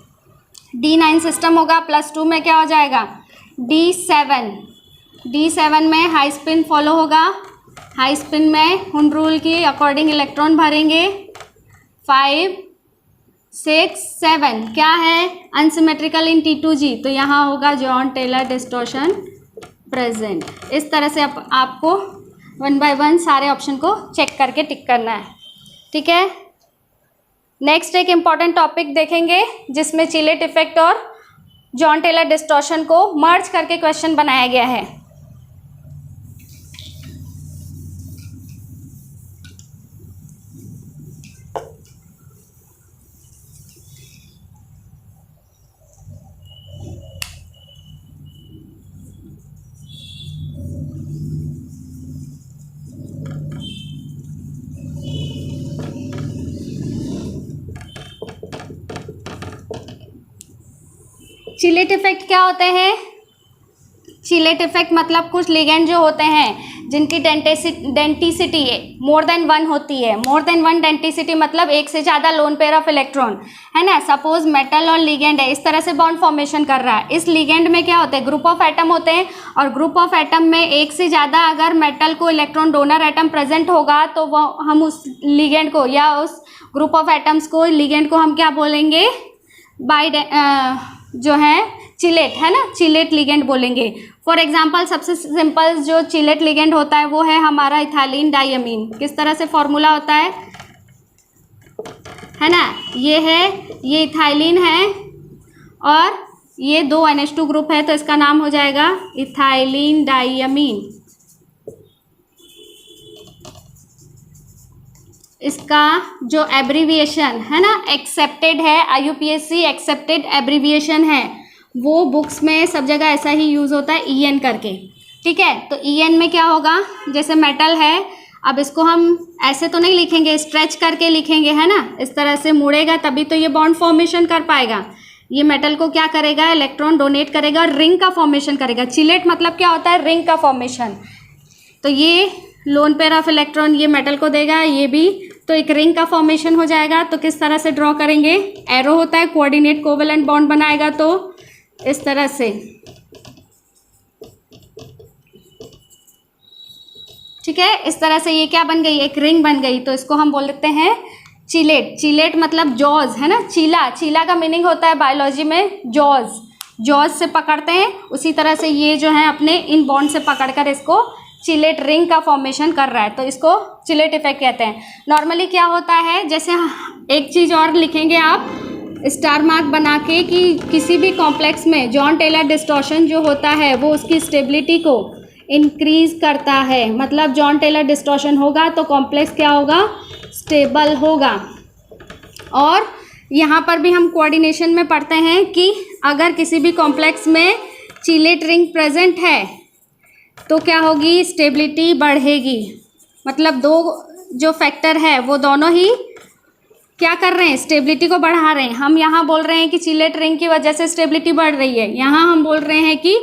D9 सिस्टम होगा, +2 में क्या हो जाएगा, D7 में हाई स्पिन फॉलो होगा। हाई स्पिन में हुंड रूल की अकॉर्डिंग इलेक्ट्रॉन भरेंगे 5 6 7, क्या है, अनसिमेट्रिकल इन T2G, तो यहाँ होगा जॉन टेलर डिस्टॉर्शन प्रेजेंट। इस तरह से आपको 1 बाय 1 सारे ऑप्शन को चेक करके टिक करना है। ठीक है, नेक्स्ट एक इम्पॉर्टेंट टॉपिक देखेंगे जिसमें चिलेट इफेक्ट और जॉन टेलर डिस्टॉर्शन को मर्ज करके क्वेश्चन बनाया गया है। चिलेट इफेक्ट क्या होते हैं, चिलेट इफेक्ट मतलब कुछ लिगेंड जो होते हैं जिनकी डेंटिसिटी मोर देन 1 होती है। मोर देन 1 डेंटिसिटी मतलब एक से ज़्यादा लोन पेयर ऑफ इलेक्ट्रॉन है ना। सपोज मेटल और लिगेंड है, इस तरह से बॉन्ड फॉर्मेशन कर रहा है। इस लिगेंड में क्या होते हैं, ग्रुप ऑफ एटम होते हैं, और ग्रुप ऑफ एटम में एक से ज़्यादा अगर मेटल को इलेक्ट्रॉन डोनर एटम प्रेजेंट होगा तो वो हम उस लिगेंड को या उस ग्रुप ऑफ एटम्स को लिगेंड को हम क्या बोलेंगे, जो है चिलेट है ना, चिलेट लिगेंड बोलेंगे। फॉर एग्जांपल सबसे सिंपल जो चिलेट लिगेंड होता है वो है हमारा इथाइलिन डाइअमीन। किस तरह से फॉर्मूला होता है ना, ये है, ये इथाइलिन है और ये 2 NH2 ग्रुप है, तो इसका नाम हो जाएगा इथाइलिन डाइअमीन। इसका जो एब्रीविएशन है ना, एक्सेप्टेड है, IUPAC एक्सेप्टेड एब्रीविएशन है, वो बुक्स में सब जगह ऐसा ही यूज़ होता है, EN करके। ठीक है, तो EN में क्या होगा, जैसे मेटल है, अब इसको हम ऐसे तो नहीं लिखेंगे, स्ट्रेच करके लिखेंगे है ना, इस तरह से मुड़ेगा तभी तो ये बॉन्ड फॉर्मेशन कर पाएगा। ये मेटल को क्या करेगा, इलेक्ट्रॉन डोनेट करेगा और रिंग का फॉर्मेशन करेगा। चिलेट मतलब क्या होता है, रिंग का फॉर्मेशन। तो ये लोन पेयर ऑफ इलेक्ट्रॉन ये मेटल को देगा, ये भी, तो एक रिंग का फॉर्मेशन हो जाएगा। तो किस तरह से ड्रॉ करेंगे, एरो होता है, कोऑर्डिनेट कोवेलेंट बॉन्ड बनाएगा, तो इस तरह से। ठीक है, इस तरह से ये क्या बन गई, एक रिंग बन गई, तो इसको हम बोल देते हैं चिलेट। चिलेट मतलब जॉज है ना, चीला, चीला का मीनिंग होता है बायोलॉजी में जॉज, जॉज से पकड़ते हैं, उसी तरह से ये जो है अपने इन बॉन्ड से पकड़कर इसको चिलेट रिंग का फॉर्मेशन कर रहा है, तो इसको चिलेट इफेक्ट कहते हैं। नॉर्मली क्या होता है, जैसे एक चीज़ और लिखेंगे आप स्टार मार्क बना के कि किसी भी कॉम्प्लेक्स में जॉन टेलर डिस्टॉर्शन जो होता है वो उसकी स्टेबिलिटी को इंक्रीज करता है। मतलब जॉन टेलर डिस्टॉर्शन होगा तो कॉम्प्लेक्स क्या होगा, स्टेबल होगा। और यहाँ पर भी हम कोऑर्डिनेशन में पढ़ते हैं कि अगर किसी भी कॉम्प्लेक्स में चिलेट रिंग प्रेजेंट है तो क्या होगी, स्टेबिलिटी बढ़ेगी। मतलब दो जो फैक्टर है वो दोनों ही क्या कर रहे हैं, स्टेबिलिटी को बढ़ा रहे हैं। हम यहाँ बोल रहे हैं कि चिलेट रिंग की वजह से स्टेबिलिटी बढ़ रही है, यहाँ हम बोल रहे हैं कि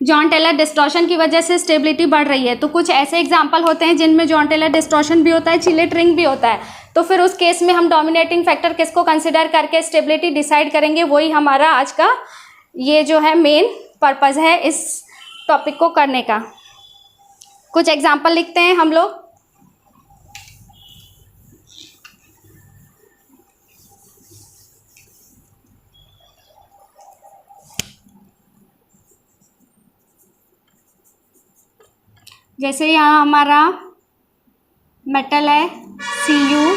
जॉन टेलर डिस्टॉर्शन की वजह से स्टेबिलिटी बढ़ रही है। तो कुछ ऐसे एग्जांपल होते हैं जिनमें जॉन टेलर डिस्टॉर्शन भी होता है, चिलेट रिंग भी होता है। तो फिर उस केस में हम डोमिनेटिंग फैक्टर किसको कंसिडर करके स्टेबिलिटी डिसाइड करेंगे, वही हमारा आज का ये जो है मेन पर्पज़ है इस टॉपिक को करने का। कुछ एग्जाम्पल लिखते हैं हम लोग। जैसे यहाँ हमारा मेटल है Cu,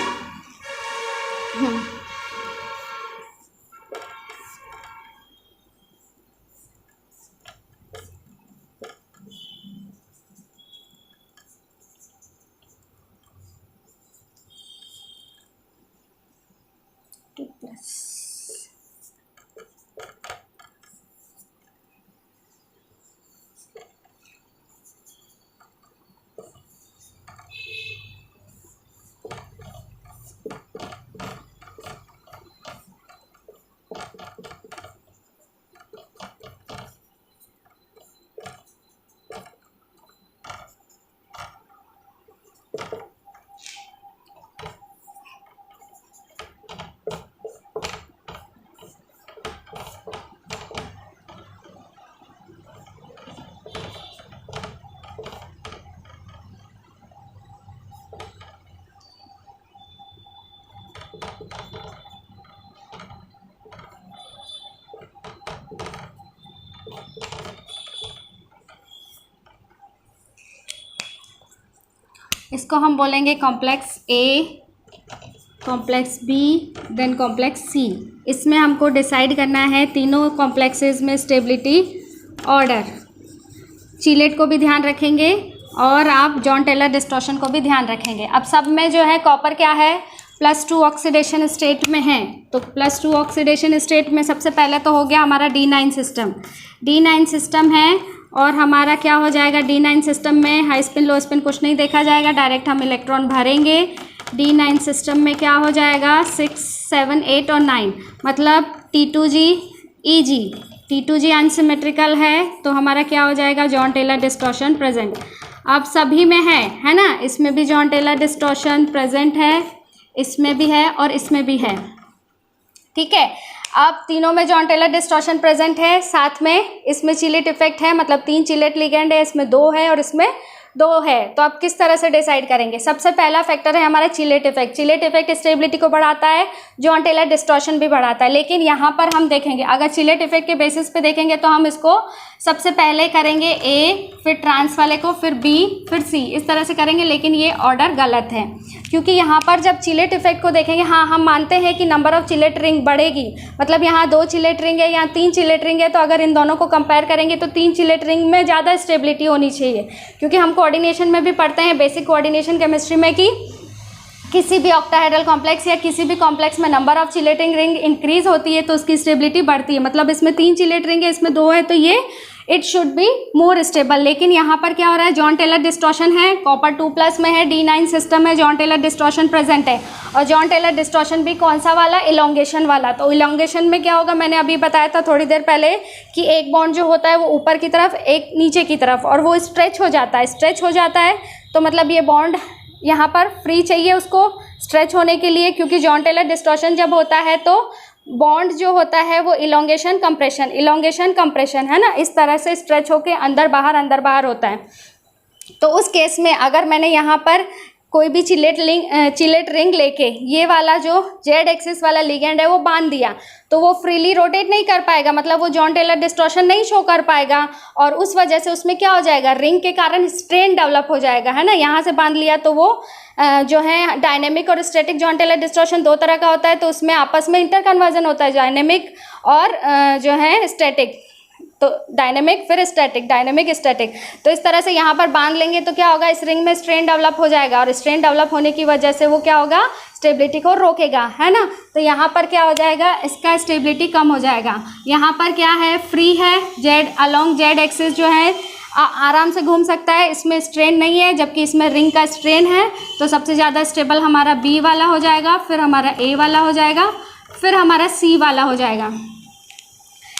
इसको हम बोलेंगे complex A, complex B, then complex C. इसमें हमको डिसाइड करना है तीनों कॉम्प्लेक्सेस में स्टेबिलिटी ऑर्डर। चिलेट को भी ध्यान रखेंगे और आप जॉन टेलर डिस्टॉर्शन को भी ध्यान रखेंगे। अब सब में जो है कॉपर क्या है, +2 ऑक्सीडेशन स्टेट में है, तो +2 ऑक्सीडेशन स्टेट में सबसे पहले तो हो गया हमारा D9 सिस्टम। D9 सिस्टम है और हमारा क्या हो जाएगा, D9 सिस्टम में हाई स्पिन लो स्पिन कुछ नहीं देखा जाएगा, डायरेक्ट हम इलेक्ट्रॉन भरेंगे। D9 सिस्टम में क्या हो जाएगा, 6, 7, 8 और 9, मतलब T2G EG। T2G अनसिमेट्रिकल है तो हमारा क्या हो जाएगा, जॉन टेलर डिस्टॉर्शन प्रेजेंट। अब सभी में है ना, इसमें भी जॉन टेलर डिस्टॉर्शन प्रेजेंट है, इसमें भी है और इसमें भी है। ठीक है, अब तीनों में जॉन टेलर डिस्टॉर्शन प्रेजेंट है, साथ में इसमें चिलेट इफेक्ट है, मतलब 3 चिलेट लिगेंड है, इसमें 2 है और इसमें 2 है। तो आप किस तरह से डिसाइड करेंगे, सबसे पहला फैक्टर है हमारा chelate effect. Chelate effect stability को बढ़ाता है, जॉन टेलर डिस्टॉर्शन भी बढ़ाता है। लेकिन यहाँ पर हम देखेंगे, अगर चिलेट इफेक्ट के बेसिस पे देखेंगे तो हम इसको सबसे पहले करेंगे ए, फिर ट्रांस वाले को, फिर बी, फिर सी, इस तरह से करेंगे। लेकिन ये ऑर्डर गलत है, क्योंकि यहाँ पर जब चिलेट इफेक्ट को देखेंगे, हाँ हम मानते हैं कि नंबर ऑफ चिलेट रिंग बढ़ेगी, मतलब यहाँ 2 चिलेट रिंग है, यहाँ 3 चिलेट रिंग है, तो अगर इन दोनों को कंपेयर करेंगे तो 3 चिलेट रिंग में ज़्यादा स्टेबिलिटी होनी चाहिए। क्योंकि हम कोऑर्डिनेशन में भी पढ़ते हैं, बेसिक कोऑर्डिनेशन केमिस्ट्री में, कि किसी भी ऑक्टाहेड्रल कॉम्प्लेक्स या किसी भी कॉम्प्लेक्स में number of chelating ring increase होती है तो उसकी स्टेबिलिटी बढ़ती है। मतलब इसमें 3 चिलेट रिंग है, इसमें 2 है, तो ये it should be more stable. लेकिन यहाँ पर क्या हो रहा है, जॉन टेलर डिस्टॉर्शन है, कॉपर 2+ में है, D9 सिस्टम है, जॉन टेलर डिस्टॉर्शन प्रेजेंट है। और जॉन टेलर डिस्टॉर्शन भी कौन सा वाला, इलोंगेशन वाला। तो इलोंगेशन में क्या होगा, मैंने अभी बताया था थोड़ी देर पहले कि एक बॉन्ड जो होता है वो ऊपर की तरफ, एक नीचे की तरफ, और वो स्ट्रेच हो जाता है। स्ट्रेच हो जाता है तो मतलब ये बॉन्ड यहाँ पर फ्री चाहिए उसको स्ट्रेच होने के लिए, क्योंकि जॉन टेलर डिस्टॉर्शन जब होता है तो बॉन्ड जो होता है वो इलोंगेशन कंप्रेशन है ना, इस तरह से स्ट्रेच होके अंदर बाहर होता है। तो उस केस में अगर मैंने यहाँ पर कोई भी चिलेट रिंग लेके ये वाला जो जेड एक्सिस वाला लिगेंड है वो बांध दिया, तो वो फ्रीली रोटेट नहीं कर पाएगा, मतलब वो जॉन टेलर डिस्टॉर्शन नहीं शो कर पाएगा। और उस वजह से उसमें क्या हो जाएगा, रिंग के कारण स्ट्रेन डेवलप हो जाएगा, है ना। यहाँ से बांध लिया तो वो जो है डायनेमिक और स्टैटिक जॉन टेलर डिस्टॉर्शन 2 तरह का होता है, तो उसमें आपस में इंटरकन्वर्जन होता है, डायनेमिक और जो है स्टैटिक। तो डायनेमिक फिर स्टैटिक, डायनेमिक स्टैटिक। तो इस तरह से यहाँ पर बांध लेंगे तो क्या होगा, इस रिंग में स्ट्रेन डेवलप हो जाएगा, और स्ट्रेन डेवलप होने की वजह से वो क्या होगा, स्टेबिलिटी को रोकेगा, है ना। तो यहाँ पर क्या हो जाएगा, इसका स्टेबिलिटी कम हो जाएगा। यहाँ पर क्या है, फ्री है, जेड अलोंग जेड एक्सिस जो है आराम से घूम सकता है, इसमें स्ट्रेन नहीं है, जबकि इसमें रिंग का स्ट्रेन है। तो सबसे ज़्यादा स्टेबल हमारा बी वाला हो जाएगा, फिर हमारा ए वाला हो जाएगा, फिर हमारा सी वाला हो जाएगा।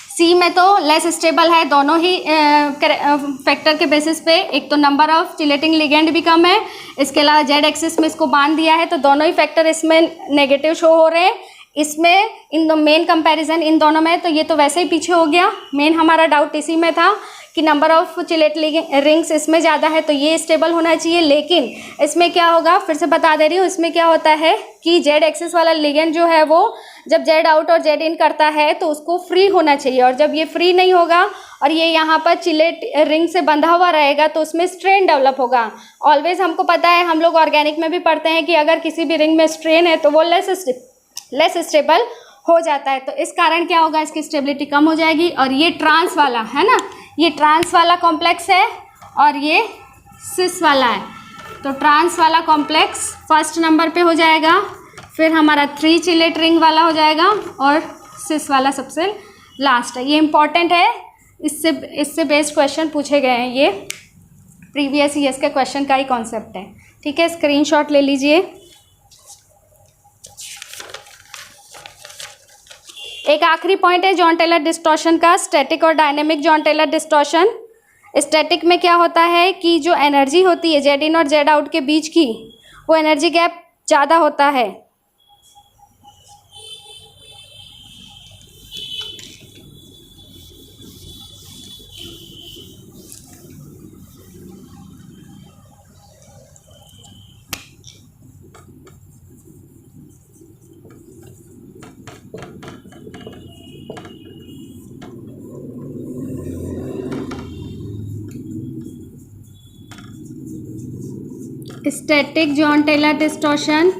सी में तो लेस स्टेबल है, दोनों ही फैक्टर के बेसिस पे। एक तो नंबर ऑफ चिलेटिंग लिगेंड भी कम है, इसके अलावा जेड एक्सिस में इसको बांध दिया है, तो दोनों ही फैक्टर इसमें नेगेटिव शो हो रहे हैं। इसमें इन दो मेन कंपैरिजन इन दोनों में, तो ये तो वैसे ही पीछे हो गया। मेन हमारा डाउट इसी में था कि नंबर ऑफ चिलेट रिंग्स इसमें ज़्यादा है तो ये स्टेबल होना चाहिए, लेकिन इसमें क्या होगा, फिर से बता दे रही हूँ, इसमें क्या होता है कि जेड एक्सिस वाला लिगेंड जो है वो जब जेड आउट और जेड इन करता है तो उसको फ्री होना चाहिए, और जब ये फ्री नहीं होगा और ये यहाँ पर चिलेट रिंग से बंधा हुआ रहेगा तो उसमें स्ट्रेन डेवलप होगा। ऑलवेज हमको पता है, हम लोग ऑर्गेनिक में भी पढ़ते हैं कि अगर किसी भी रिंग में स्ट्रेन है तो वो लेस स्टेबल हो जाता है। तो इस कारण क्या होगा, इसकी स्टेबिलिटी कम हो जाएगी। और ये ट्रांस वाला है ना, ये ट्रांस वाला कॉम्प्लेक्स है और ये सिस वाला है, तो ट्रांस वाला कॉम्प्लेक्स फर्स्ट नंबर पे हो जाएगा, फिर हमारा 3 चिलेट रिंग वाला हो जाएगा और सिस वाला सबसे लास्ट है। ये इंपॉर्टेंट है, इससे बेस्ड क्वेश्चन पूछे गए हैं, ये प्रीवियस ईयर्स के क्वेश्चन का ही कॉन्सेप्ट है। ठीक है, स्क्रीनशॉट ले लीजिए। एक आखिरी पॉइंट है जॉन टेलर डिस्टॉर्शन का, स्टैटिक और dynamic Jahn Teller distortion. Static में क्या होता है कि जो एनर्जी होती है जेड इन और जेड आउट के बीच की, वो एनर्जी गैप ज़्यादा होता है। Static John Taylor distortion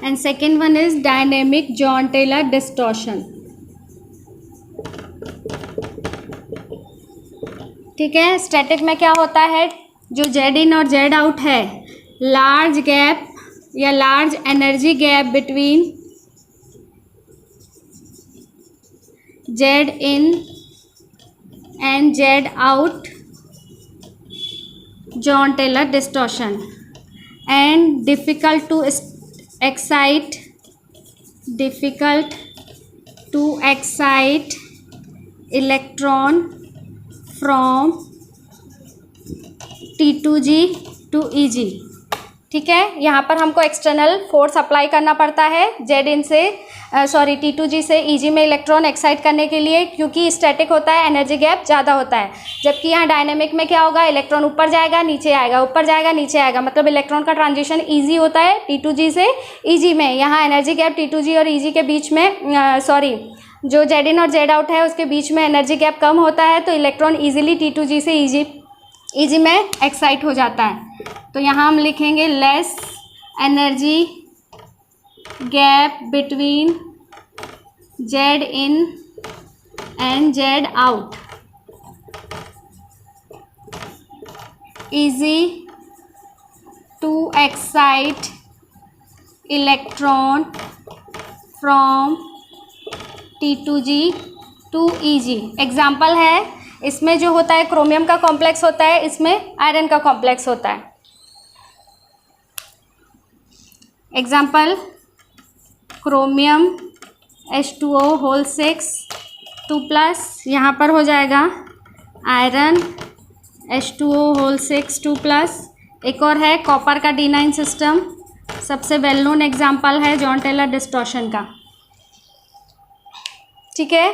and second one is dynamic John Taylor distortion। ठीक है, स्टैटिक में क्या होता है, जो जेड इन और जेड आउट है, लार्ज गैप या large energy gap between Z in and Z out, Jahn Teller distortion, and difficult to excite electron from T2G to EG। ठीक है, यहाँ पर हमको एक्सटर्नल फोर्स अप्लाई करना पड़ता है जेड इन से T2G से EG में इलेक्ट्रॉन एक्साइट करने के लिए, क्योंकि स्टैटिक होता है, एनर्जी गैप ज़्यादा होता है। जबकि यहाँ डायनेमिक में क्या होगा, इलेक्ट्रॉन ऊपर जाएगा नीचे आएगा, ऊपर जाएगा नीचे आएगा, मतलब इलेक्ट्रॉन का ट्रांजिशन ईजी होता है T2G से EG में। यहाँ एनर्जी गैप T2G और EG के बीच में जो जेड इन और जेड आउट है उसके बीच में एनर्जी गैप कम होता है, तो इलेक्ट्रॉन ईजिली T2G से EG में एक्साइट हो जाता है। तो यहाँ हम लिखेंगे less energy gap between Z in and Z out, easy to excite electron from T2G to EG। Example है, इसमें जो होता है क्रोमियम का कॉम्प्लेक्स होता है, इसमें आयरन का कॉम्प्लेक्स होता है। एग्जाम्पल, क्रोमियम H2O होल 6 2+, यहाँ पर हो जाएगा आयरन H2O होल 6 2+। एक और है कॉपर का D9 सिस्टम, सबसे वेल नोन एग्जाम्पल है जॉन टेलर डिस्टॉर्शन का। ठीक है,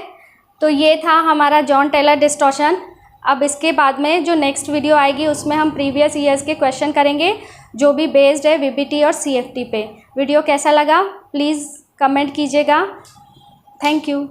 तो ये था हमारा जॉन टेलर डिस्टॉर्शन। अब इसके बाद में जो नेक्स्ट वीडियो आएगी उसमें हम प्रीवियस ईयर्स के क्वेश्चन करेंगे, जो भी बेस्ड है VBT और CFT पे। वीडियो कैसा लगा प्लीज़ कमेंट कीजिएगा। Thank you.